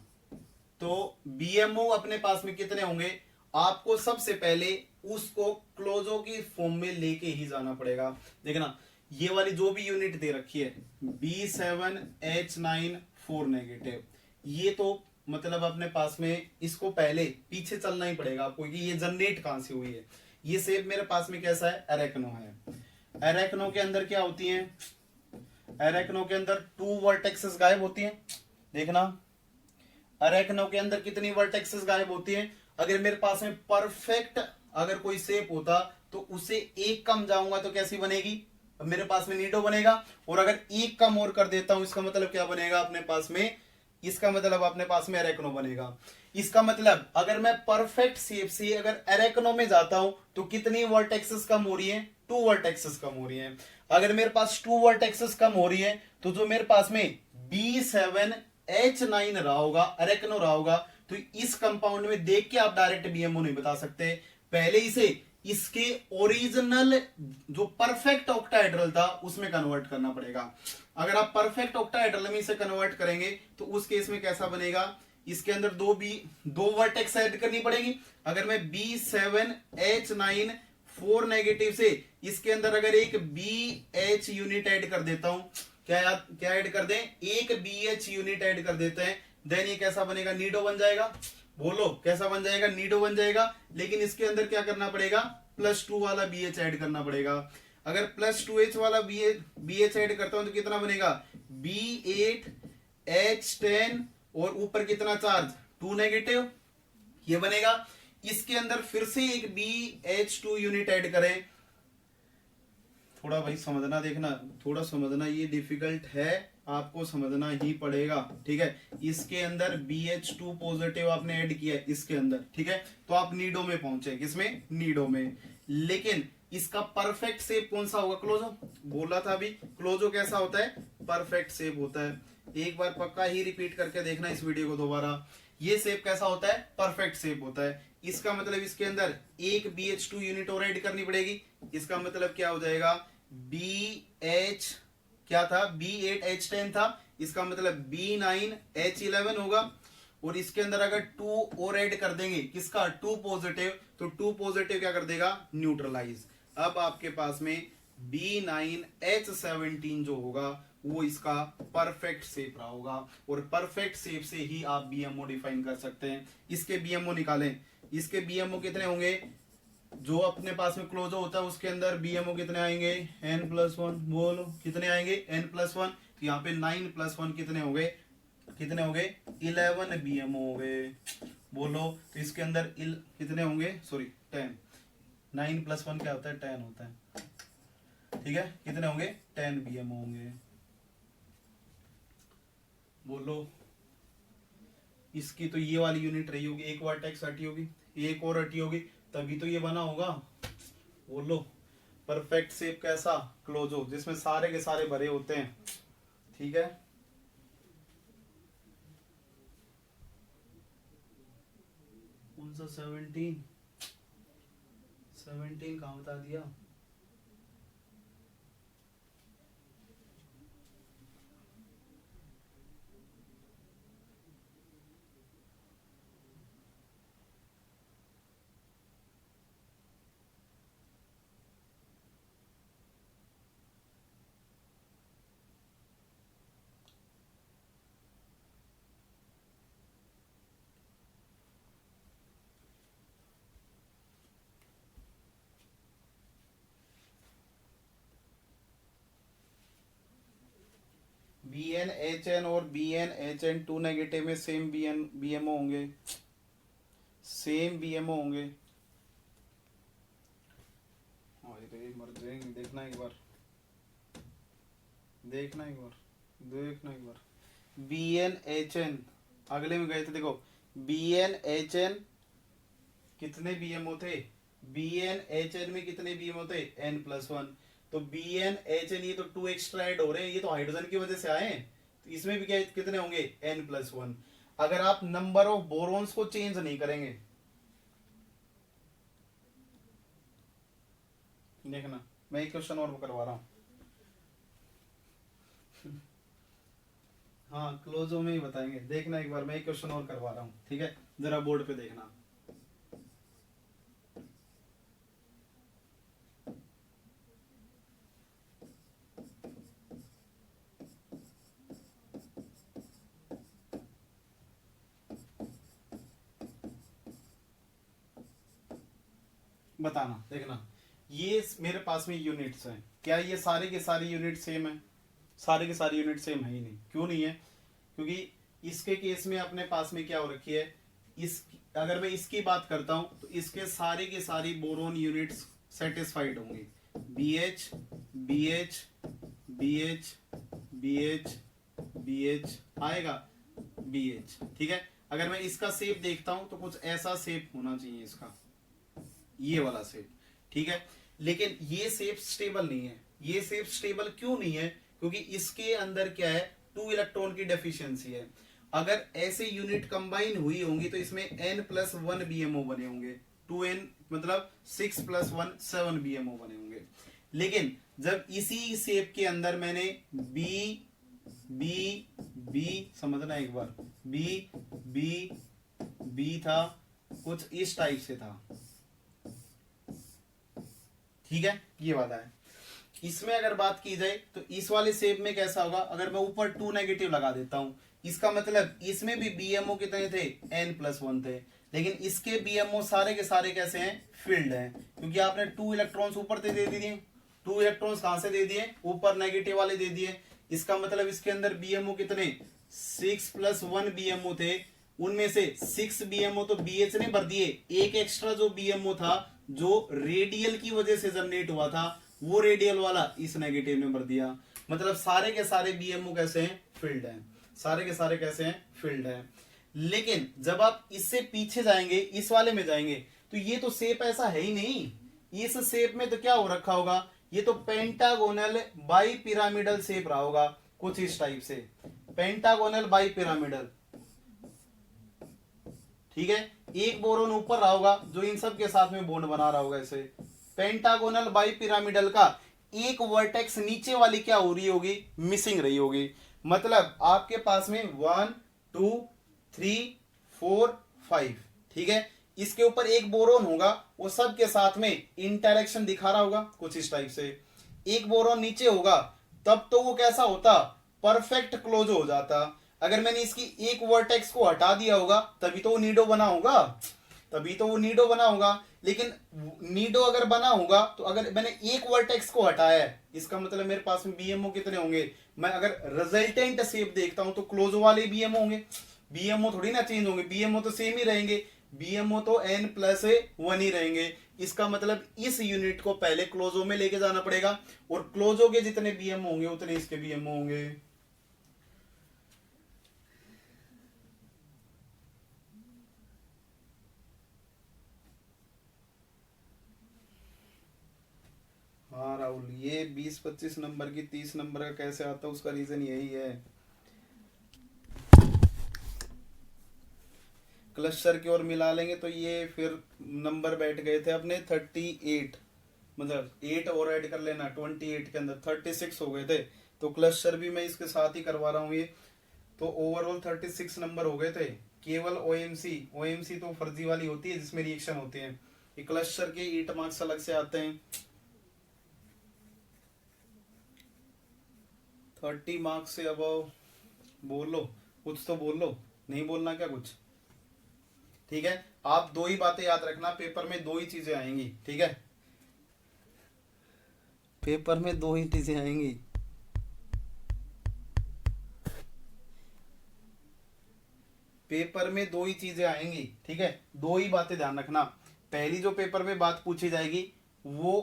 तो BMO अपने पास में कितने होंगे, आपको सबसे पहले उसको क्लोजो की फॉर्म में लेके ही जाना पड़ेगा। देखना ये वाली जो भी यूनिट दे रखी है B7H9 4 नेगेटिव, ये तो मतलब अपने पास में इसको पहले पीछे चलना ही पड़ेगा आपको कि ये जनरेट कहां से हुई है। ये शेप मेरे पास में कैसा है अरेकनो है, अरेकनो के अंदर क्या होती है, अरेकनो के अंदर 2 वर्टेक्सेस गायब होती हैं। देखना अरेकनो के अंदर कितनी वर्टेक्सेस गायब होती हैं, अगर मेरे पास में परफेक्ट अगर कोई शेप होता तो उसे एक कम जाऊंगा तो कैसी बनेगी, मेरे पास में नीडो बनेगा, और अगर एक कम और कर देता हूं इसका मतलब क्या बनेगा अपने पास में, इसका मतलब अपने पास में अरेकनो बनेगा। इसका मतलब अगर मैं परफेक्ट शेप से अगर अरेकनो में जाता हूं तो कितनी वर्टेक्सेस कम हो रही है 2 वर्टेक्सेस कम हो रही है। अगर मेरे पास 2 वर्टेक्सेस कम हो रही है तो जो मेरे पास में B7H9 रहा होगा, अरेकनो रहा होगा, तो इस कंपाउंड में देख के आप डायरेक्ट बीएमओ नहीं बता सकते, पहले इसे इसके ओरिजिनल जो परफेक्ट ऑक्टाहेड्रल था उसमें कन्वर्ट करना पड़ेगा। अगर आप परफेक्ट ऑक्टाहेड्रल में इसे कन्वर्ट करेंगे तो उस केस में कैसा बनेगा, इसके अंदर दो वर्टेक्स ऐड करनी पड़ेगी। अगर मैं B7H9 4 नेगेटिव से इसके अंदर अगर एक BH यूनिट ऐड कर देता हूं, क्या ऐड कर दें, एक BH यूनिट ऐड कर देते हैं, देन ये कैसा बनेगा, नीडो बन जाएगा। बोलो कैसा बन जाएगा, नीडो बन जाएगा। लेकिन इसके अंदर क्या करना पड़ेगा, +2 वाला BH ऐड करना पड़ेगा। अगर +2H वाला BH ऐड करता हूं तो कितना बनेगा, B8H10 और ऊपर कितना चार्ज, 2 नेगेटिव, ये बनेगा। इसके अंदर फिर से एक BH2 यूनिट ऐड करें, थोड़ा भाई समझना, देखना थोड़ा समझना, ये डिफिकल्ट है, आपको समझना ही पड़ेगा, ठीक है। इसके अंदर BH2 पॉजिटिव आपने ऐड किया है इसके अंदर, ठीक है, तो आप नीडो में पहुंचे, किसमें, नीडो में। लेकिन इसका परफेक्ट शेप कौन सा होगा, क्लोजो, बोला था अभी, क्लोजो कैसा होता है, परफेक्ट शेप होता है। एक बार पक्का ही रिपीट करके देखना इस वीडियो को दोबारा, ये शेप कैसा होता है, परफेक्ट शेप होता है। इसका मतलब इसके अंदर एक BH2 यूनिट और ऐड करनी पड़ेगी, इसका मतलब क्या हो जाएगा, BH क्या था, B8H10 था, इसका मतलब B9H11 होगा। और इसके अंदर अगर 2 और ऐड कर देंगे, किसका, 2 पॉजिटिव, तो 2 पॉजिटिव क्या कर देगा, न्यूट्रलाइज। अब आपके पास में B9H17 जो होगा वो इसका परफेक्ट शेप रहा होगा, और परफेक्ट शेप से ही आप बीएमओ डिफाइन कर सकते हैं। इसके बीएमओ निकालें, इसके बीएमओ कितने होंगे, जो अपने पास में क्लोजो होता है उसके अंदर बीएमओ कितने आएंगे, n+1, बोलो कितने आएंगे, n+1, तो यहाँ पे 9+1 कितने हो गए, 11 बीएमओ हो गए, बोलो। तो इसके अंदर कितने होंगे, सॉरी 10, 9+1 क्या होता है, 10 होता है, ठीक है, कितने होंगे, 10 बीएमओ होंगे, बोलो। इसकी तो ये वाली यूनिट रही होगी, एक वर्टेक्स हटी होगी, एक और हटी होगी, तभी तो ये बना होगा, बोलो। परफेक्ट शेप कैसा, क्लोजो, जिसमें सारे के सारे भरे होते हैं, ठीक है। कौन सा 17 कहां बता दिया, BNHN और BNHN2 नेगेटिव में सेम बीएमओ होंगे, सेम बीएमओ होंगे। अरे मर जाएंगे, देखना एक बार, देखना एक बार, देखना एक बार। BNHN अगले में गए थे, देखो BNHN कितने बीएमओ थे, BNHN में कितने बीएमओ थे, n+1, तो BNHN ये तो 2 एक्स्ट्रा ऐड हो रहे हैं, ये तो हाइड्रोजन की वजह से आए हैं, तो इसमें भी क्या कितने होंगे, n+1। अगर आप नंबर ऑफ बोरॉन्स को चेंज नहीं करेंगे, देखना मैं एक क्वेश्चन और करवा रहा हूं, हाँ क्लोजो में ही बताएंगे, देखना एक बार, मैं एक क्वेश्चन और करवा रहा हूं, ठीक है, जरा बोर्ड पे देखना। बताना, देखना, ये मेरे पास में यूनिट्स हैं, क्या ये सारे के सारे यूनिट सेम है, सारे के सारे यूनिट सेम है ही नहीं, क्यों नहीं है, क्योंकि इसके केस में अपने पास में क्या हो रखी है, इस अगर मैं इसकी बात करता हूं तो इसके सारे के सारी बोरोन यूनिट्स सेटिस्फाइड होंगी, BH BH BH BH BH आएगा, BH, ठीक है। अगर मैं इसका शेप देखता हूं तो कुछ ऐसा शेप होना चाहिए इसका, ये वाला शेप, ठीक है। लेकिन ये शेप स्टेबल नहीं है, ये शेप स्टेबल क्यों नहीं है, क्योंकि इसके अंदर क्या है, 2 इलेक्ट्रॉन की डेफिशिएंसी है। अगर ऐसे यूनिट कंबाइन हुई होंगी तो इसमें n+1 BMO बने होंगे, 2n मतलब 6+1 7 BMO बने होंगे। लेकिन जब इसी शेप के अंदर मैंने बी बी बी, समझना एक बार, बी बी बी था, कुछ इस टाइप से था, ठीक है, ये वाला है। इसमें अगर बात की जाए तो इस वाले शेप में कैसा होगा, अगर मैं ऊपर 2 नेगेटिव लगा देता हूं, इसका मतलब इसमें भी BMO कितने थे, n+1 थे, लेकिन इसके BMO सारे के सारे कैसे हैं, फील्ड हैं, क्योंकि आपने 2 इलेक्ट्रॉन्स ऊपर से दे दिए, 2 इलेक्ट्रॉन्स कहां से दे दिए, ऊपर नेगेटिव वाले दे दिए। इसका मतलब इसके अंदर BMO कितने, 6+1 BMO थे, उनमें से 6 BMO तो BH ने भर दिए, एक एक्स्ट्रा जो BMO था जो रेडियल की वजह से जनरेट हुआ था, वो रेडियल वाला इस नेगेटिव ने भर दिया। मतलब सारे के सारे BMO कैसे हैं, फील्ड हैं, सारे के सारे कैसे हैं, फील्ड हैं। लेकिन जब आप इससे पीछे जाएंगे, इस वाले में जाएंगे, तो ये तो शेप ऐसा है ही नहीं। इस शेप में तो क्या हो रखा होगा, ये तो पेंटागोनल बाई पिरामिडल शेप रहा होगा, कुछ इस टाइप से, पेंटागोनल बाई पिरामिडल, ठीक है। एक बोरोन ऊपर रहा होगा जो इन सब के साथ में बॉन्ड बना रहा होगा, ऐसे पेंटागोनल बाई पिरामिडल का एक वर्टेक्स नीचे वाली क्या हो रही होगी, मिसिंग रही होगी। मतलब आपके पास में 1 2 3 4 5, ठीक है, इसके ऊपर एक बोरोन होगा, वो सब के साथ में इंटरेक्शन दिखा रहा होगा, कुछ इस टाइप से। एक बोरोन नीचे होगा, तब तो वो कैसा होता, परफेक्ट क्लोज हो जाता। अगर मैंने इसकी एक वर्टेक्स को हटा दिया होगा, तभी तो वो नीडो बना होगा, तभी तो वो नीडो बना होगा। लेकिन नीडो अगर बना होगा तो अगर मैंने एक वर्टेक्स को हटाया है, इसका मतलब मेरे पास में BMO कितने होंगे, मैं अगर रिजल्टेंट शेप देखता हूं तो क्लोज वाले BMO होंगे, BMO थोड़ी ना चेंज होंगे, BMO तो सेम ही रहेंगे, BMO तो n+1 ही रहेंगे। इसका मतलब इस यूनिट को पहले क्लोजो में लेके जाना पड़ेगा, और क्लोजो के जितने BMO होंगे उतने इसके BMO होंगे। हाँ राहुल, ये 20-25 नंबर की 30 नंबर का कैसे आता है, उसका रीजन यही है, क्लस्टर की ओर मिला लेंगे तो ये फिर नंबर बैठ गए थे अपने 38, मतलब 8 और ऐड कर लेना, 28 के अंदर 36 हो गए थे, तो क्लस्टर भी मैं इसके साथ ही करवा रहा हूँ ये, तो ओवरऑल 36 नंबर हो गए थे। केवल ओएमसी तो फर्जी वाली होती है जिसमें रिएक्शन होते हैं, ये क्लस्टर के 8 मार्क्स अलग से आते हैं। 30 मार्क्स से अब बोलो, कुछ तो बोल लो, नहीं बोलना क्या कुछ, ठीक है। आप दो ही बातें याद रखना, पेपर में दो ही चीजें आएंगी, ठीक है, पेपर में दो ही चीजें आएंगी, पेपर में दो ही चीजें आएंगी, ठीक है, दो ही बातें ध्यान रखना। पहली जो पेपर में बात पूछी जाएगी वो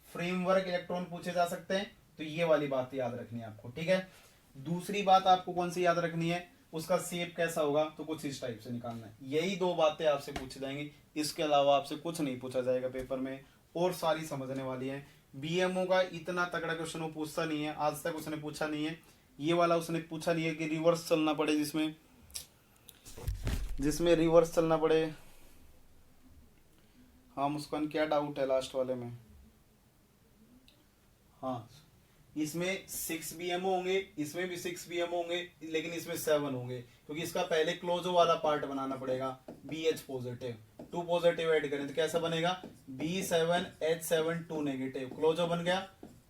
फ्रेमवर्क इलेक्ट्रॉन पूछे जा सकते हैं, तो ये वाली बात याद रखनी है आपको, ठीक है। दूसरी बात आपको कौन सी याद रखनी है, उसका शेप कैसा होगा, तो कुछ इस टाइप से निकालना है। यही दो बातें आपसे पूछी जाएंगी, इसके अलावा आपसे कुछ नहीं पूछा जाएगा पेपर में, और सारी समझने वाली है। BMO का इतना तगड़ा क्वेश्चन वो पूछता नहीं है, आज तक उसने पूछा नहीं है, ये वाला उसने पूछा नहीं है कि रिवर्स चलना पड़े, जिसमें रिवर्स चलना पड़े। हाँ मुस्कान, क्या डाउट है लास्ट वाले में, हाँ इसमें 6 BMO होंगे, इसमें भी 6 BMO होंगे, लेकिन इसमें 7 होंगे, क्योंकि इसका पहले क्लोजो वाला पार्ट बनाना पड़ेगा, BH पॉजिटिव 2 पॉजिटिव ऐड करें तो कैसा बनेगा, B7H7 2 नेगेटिव, क्लोजो बन गया।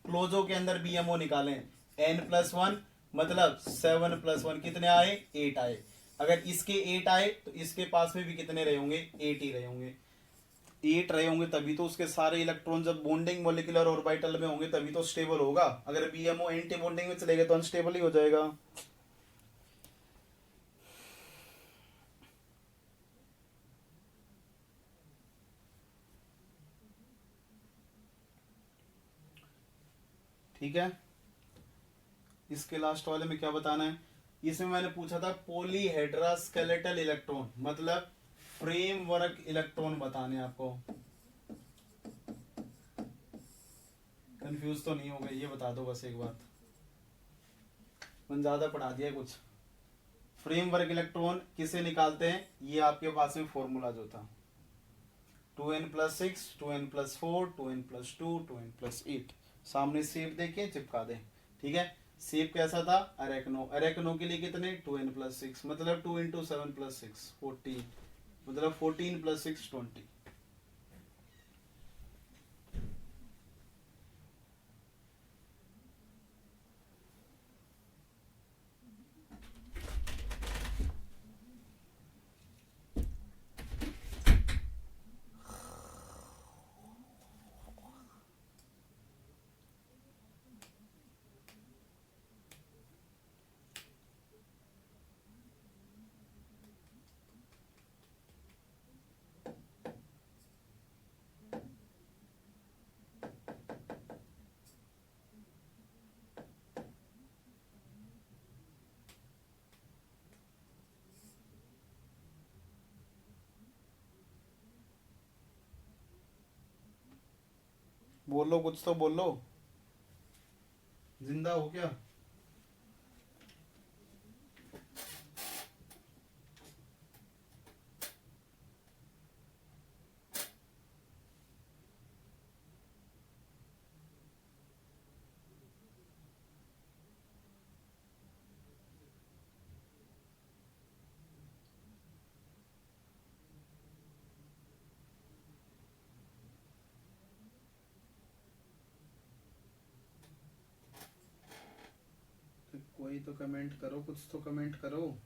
क्लोजो के अंदर BMO निकालें, n+1 मतलब 7+1 कितने आए, 8 आए। अगर इसके 8 आए तो इसके पास में भी कितने रहे होंगे, 8 ही रहे होंगे, 8 रहे होंगे, तभी तो उसके सारे इलेक्ट्रॉन जब बॉन्डिंग मोलिकुलर ऑर्बिटल में होंगे तभी तो स्टेबल होगा। अगर BMO एंटी बॉन्डिंग में चलेगा तो अनस्टेबल ही हो जाएगा। ठीक है, इसके लास्ट वाले में क्या बताना है, इसमें मैंने पूछा था पॉलीहेड्रा स्केलेटल इलेक्ट्रॉन, मतलब फ्रेमवर्क इलेक्ट्रॉन बताने आपको, कंफ्यूज तो नहीं हो गए, ये बता दो बस एक बात, ज्यादा पढ़ा दिया कुछ। फ्रेमवर्क इलेक्ट्रॉन किसे निकालते हैं, ये आपके पास में फॉर्मूला जो था 2n+6, 2n+4, 2n+2, 2n+8। सामने शेप देके चिपका दें, ठीक है। शेप कैसा था, अरेक्नो। अरेक्नो के लिए कितने 2n+6, मतलब 2 × 7+6 14, मतलब 14+6 20। बोलो, कुछ तो बोलो, जिंदा हो क्या। कोई तो कमेंट करो, कुछ तो कमेंट करो।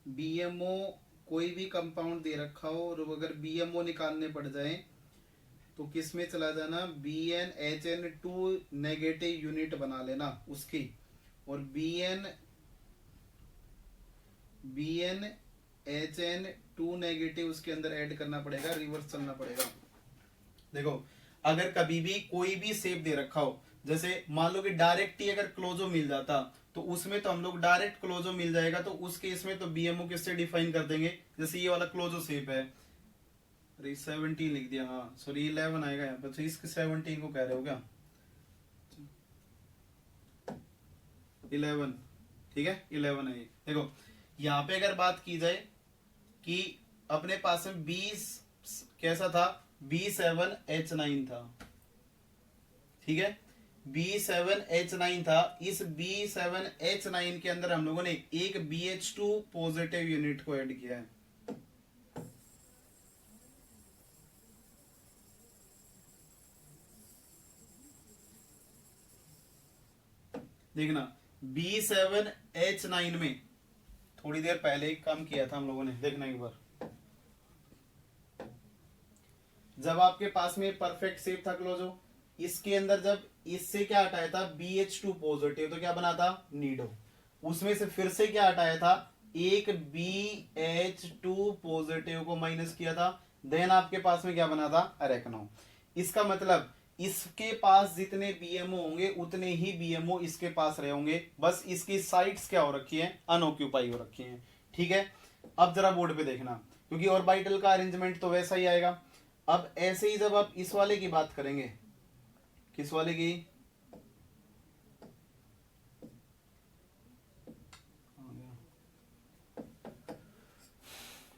बीएमओ कोई भी कंपाउंड दे रखा हो और अगर बीएमओ निकालने पड़ जाए तो किस में चला जाना, BnHn2 नेगेटिव यूनिट बना लेना उसकी, और BnHn2 नेगेटिव उसके अंदर ऐड करना पड़ेगा, रिवर्स चलना पड़ेगा। देखो अगर कभी भी कोई भी शेप दे रखा हो, जैसे मान लो कि डायरेक्ट ही अगर क्लोजो मिल जाता तो उसमें तो हम लोग डायरेक्ट क्लोजो मिल जाएगा, तो उस केस में तो बीएमओ किससे डिफाइन कर देंगे, जैसे ये वाला क्लोजो शेप है, अरे 17 लिख दिया, हाँ सॉरी 11 आएगा यहाँ पर, तो इसके 17 को कह रहे हो क्या, 11, ठीक है 11 है ये। देखो यहाँ पे अगर बात की जाए कि अपने पास में 20 कैसा था, B7H9 था, ठीक है B7H9 था। इस B7H9 के अंदर हम लोगों ने एक BH2 पॉजिटिव यूनिट को ऐड किया है, देखना B7H9 में थोड़ी देर पहले काम किया था हम लोगों ने, देखना एक बार। जब आपके पास में परफेक्ट शेप था क्लोजो, इसके अंदर जब इससे क्या हटाया था BH2 पॉजिटिव, तो क्या बना था नीडो। उसमें से फिर से क्या हटाया था, एक BH2 पॉजिटिव को माइनस किया था, देन आपके पास में क्या बना था अरेक्नो। इसका मतलब इसके पास जितने बीएमओ होंगे उतने ही बीएमओ इसके पास रहे होंगे, बस इसकी साइट्स क्या हो रखी है, अनऑक्यूपाई हो रखी है, ठीक है। अब जरा बोर्ड पे देखना, क्योंकि ऑर्बिटल का अरेंजमेंट तो वैसा ही आएगा। अब ऐसे ही जब आप इस वाले की बात करेंगे, किस वाले की,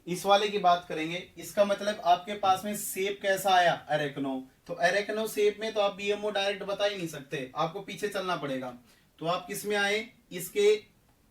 इस वाले की बात करेंगे, इसका मतलब आपके पास में शेप कैसा आया अरेक्नो, तो अरेक्नो शेप में तो आप बीएमओ डायरेक्ट बता ही नहीं सकते, आपको पीछे चलना पड़ेगा। तो आप किस में आए, इसके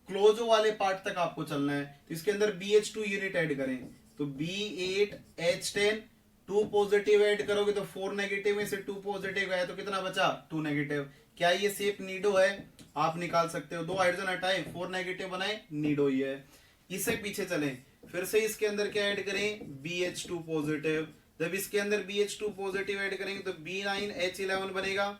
क्लोजो वाले पार्ट तक आपको चलना है, तो इसके अंदर BH2 यूनिट ऐड करें, तो B8H10 2 पॉजिटिव ऐड करोगे तो 4 नेगेटिव में से 2 पॉजिटिव आया तो कितना बचा 2 नेगेटिव। क्या ये शेप नीडो है, आप निकाल सकते हो, 2 हाइड्रोजन हटाए 4 नेगेटिव बनाए, नीडो ही है। इससे पीछे चलें, फिर से इसके अंदर क्या ऐड करें BH2 पॉजिटिव, जब इसके अंदर BH2 पॉजिटिव ऐड करेंगे तो B9H11 बनेगा,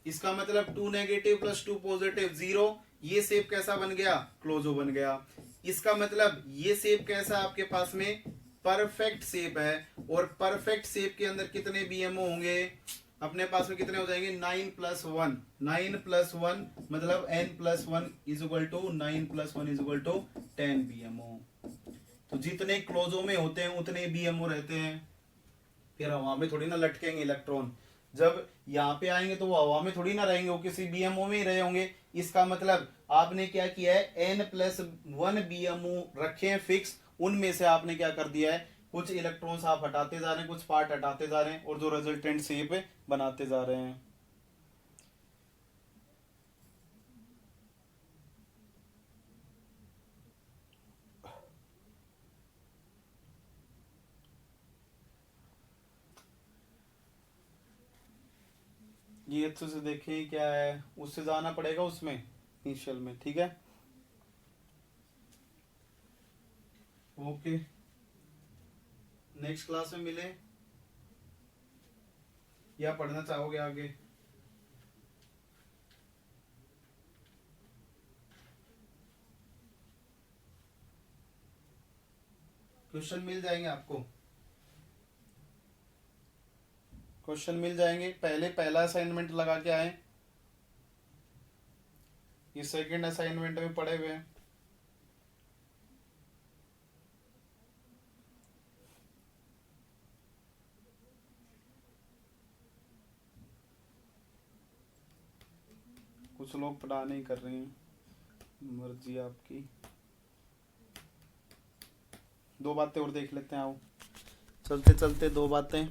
इसका मतलब 2 नेगेटिव प्लस 2 पॉजिटिव 0, ये शेप कैसा बन गया क्लोजो बन गया। इसका मतलब ये शेप कैसा आपके पास में परफेक्ट शेप है, और परफेक्ट शेप के अंदर कितने बीएमओ होंगे, अपने पास में कितने हो जाएंगे 9+1, 9+1 मतलब n+1 is equal to 9+1 is equal to 10 BMO। तो जितने क्लोजो में होते हैं उतने BMO रहते हैं। फिर हवा में थोड़ी ना लटकेंगे इलेक्ट्रॉन, जब यहाँ पे आएंगे तो वो हवा में थोड़ी ना रहेंगे, वो किसी BMO में ही रहे होंगे। इसका मतलब आपने क्या किया है, n+1 BMO रखे हैं फिक्स, उनमें से आपने क्या कर दिया है, कुछ इलेक्ट्रॉन्स आप हटाते जा रहे हैं, कुछ पार्ट हटाते जा रहे हैं, और जो रिजल्टेंट शेप बनाते जा रहे हैं। ये अच्छे से देखें क्या है, उससे जाना पड़ेगा उसमें इनिशियल में, ठीक है। ओके, नेक्स्ट क्लास में मिले, या पढ़ना चाहोगे आगे? क्वेश्चन मिल जाएंगे आपको, क्वेश्चन मिल जाएंगे। पहले पहला असाइनमेंट लगा के आए, ये सेकंड असाइनमेंट में पढ़े हुए हैं। कुछ लोग पढ़ाने ही कर रहे हैं, मर्जी आपकी। दो बातें और देख लेते हैं, आओ चलते चलते दो बातें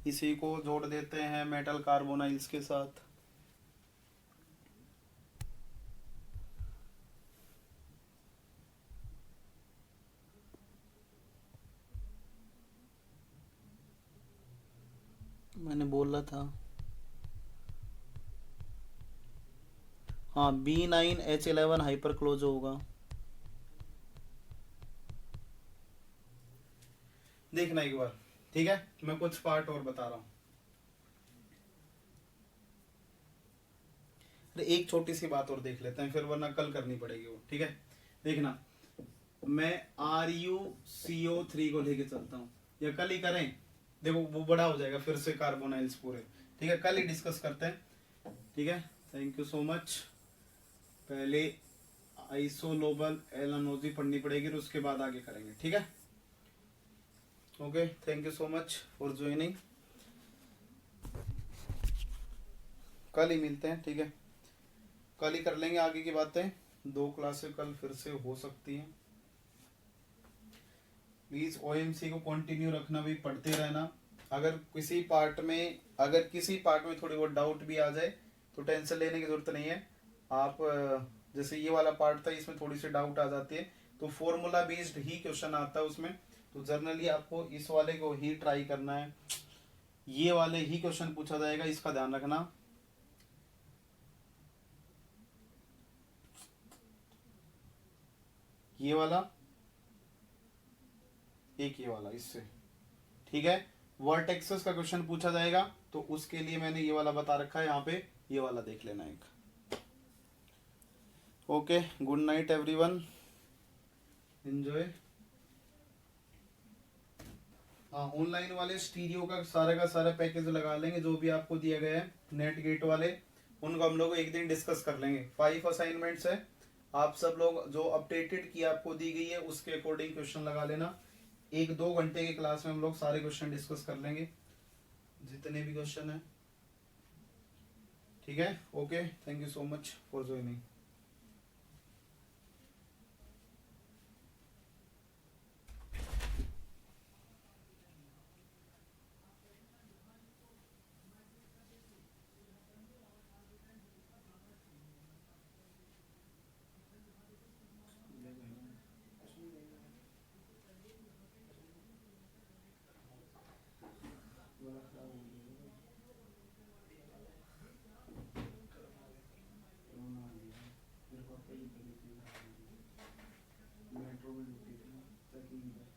इसी को जोड़ देते हैं मेटल कार्बोनाइल्स के साथ। मैंने बोला था, हाँ B9H11 हाइपर क्लोज होगा। देखना एक बार, ठीक है। मैं कुछ पार्ट और बता रहा हूं। अरे एक छोटी सी बात और देख लेते हैं, फिर वरना कल करनी पड़ेगी वो, ठीक है। देखना, मैं RuCO3 को लेके चलता हूँ, या कल ही करें, देखो वो बड़ा हो जाएगा फिर से कार्बोनाइल्स पूरे, ठीक है। कल ही डिस्कस करते हैं, ठीक है। Thank you so much. पहले आइसोलोबल एलानोजी पढ़नी पड़ेगी, और उसके बाद आगे करेंगे, ठीक है। Okay, thank you so much for joining. कल ही मिलते हैं, ठीक है। कल ही कर लेंगे आगे की बातें, दो क्लासें कल फिर से हो सकती हैं। प्लीज OMC को कंटिन्यू रखना, भी पढ़ते रहना। अगर किसी पार्ट में थोड़ी बहुत डाउट भी आ जाए तो टेंशन लेने की जरूरत नहीं है। आप जैसे ये वाला पार्ट था, इसमें थोड़ी सी डाउट आ जाती है, तो फॉर्मूला बेस्ड ही क्वेश्चन आता है उसमें, तो जर्नली आपको इस वाले को ही ट्राई करना है। ये वाले ही क्वेश्चन पूछा जाएगा, इसका ध्यान रखना। ये वाला, एक ये वाला, इससे, ठीक है। वर्टेक्सेस का क्वेश्चन पूछा जाएगा, तो उसके लिए मैंने ये वाला बता रखा है यहाँ पे, ये वाला देख लेना एक। Okay, good night everyone, enjoy. हाँ, ऑनलाइन वाले स्टीरियो का सारा पैकेज लगा लेंगे, जो भी आपको दिया गया है नेट गेट वाले, उनको हम लोग एक दिन डिस्कस कर लेंगे। 5 असाइनमेंट्स है, आप सब लोग जो अपडेटेड की आपको दी गई है उसके अकॉर्डिंग क्वेश्चन लगा लेना। 1-2 घंटे की क्लास में हम लोग सारे क्वेश्चन डिस्कस कर लेंगे, जितने भी क्वेश्चन है, ठीक है। Okay, thank you so much for joining. Metro में ड्यूटी थी, चेकिंग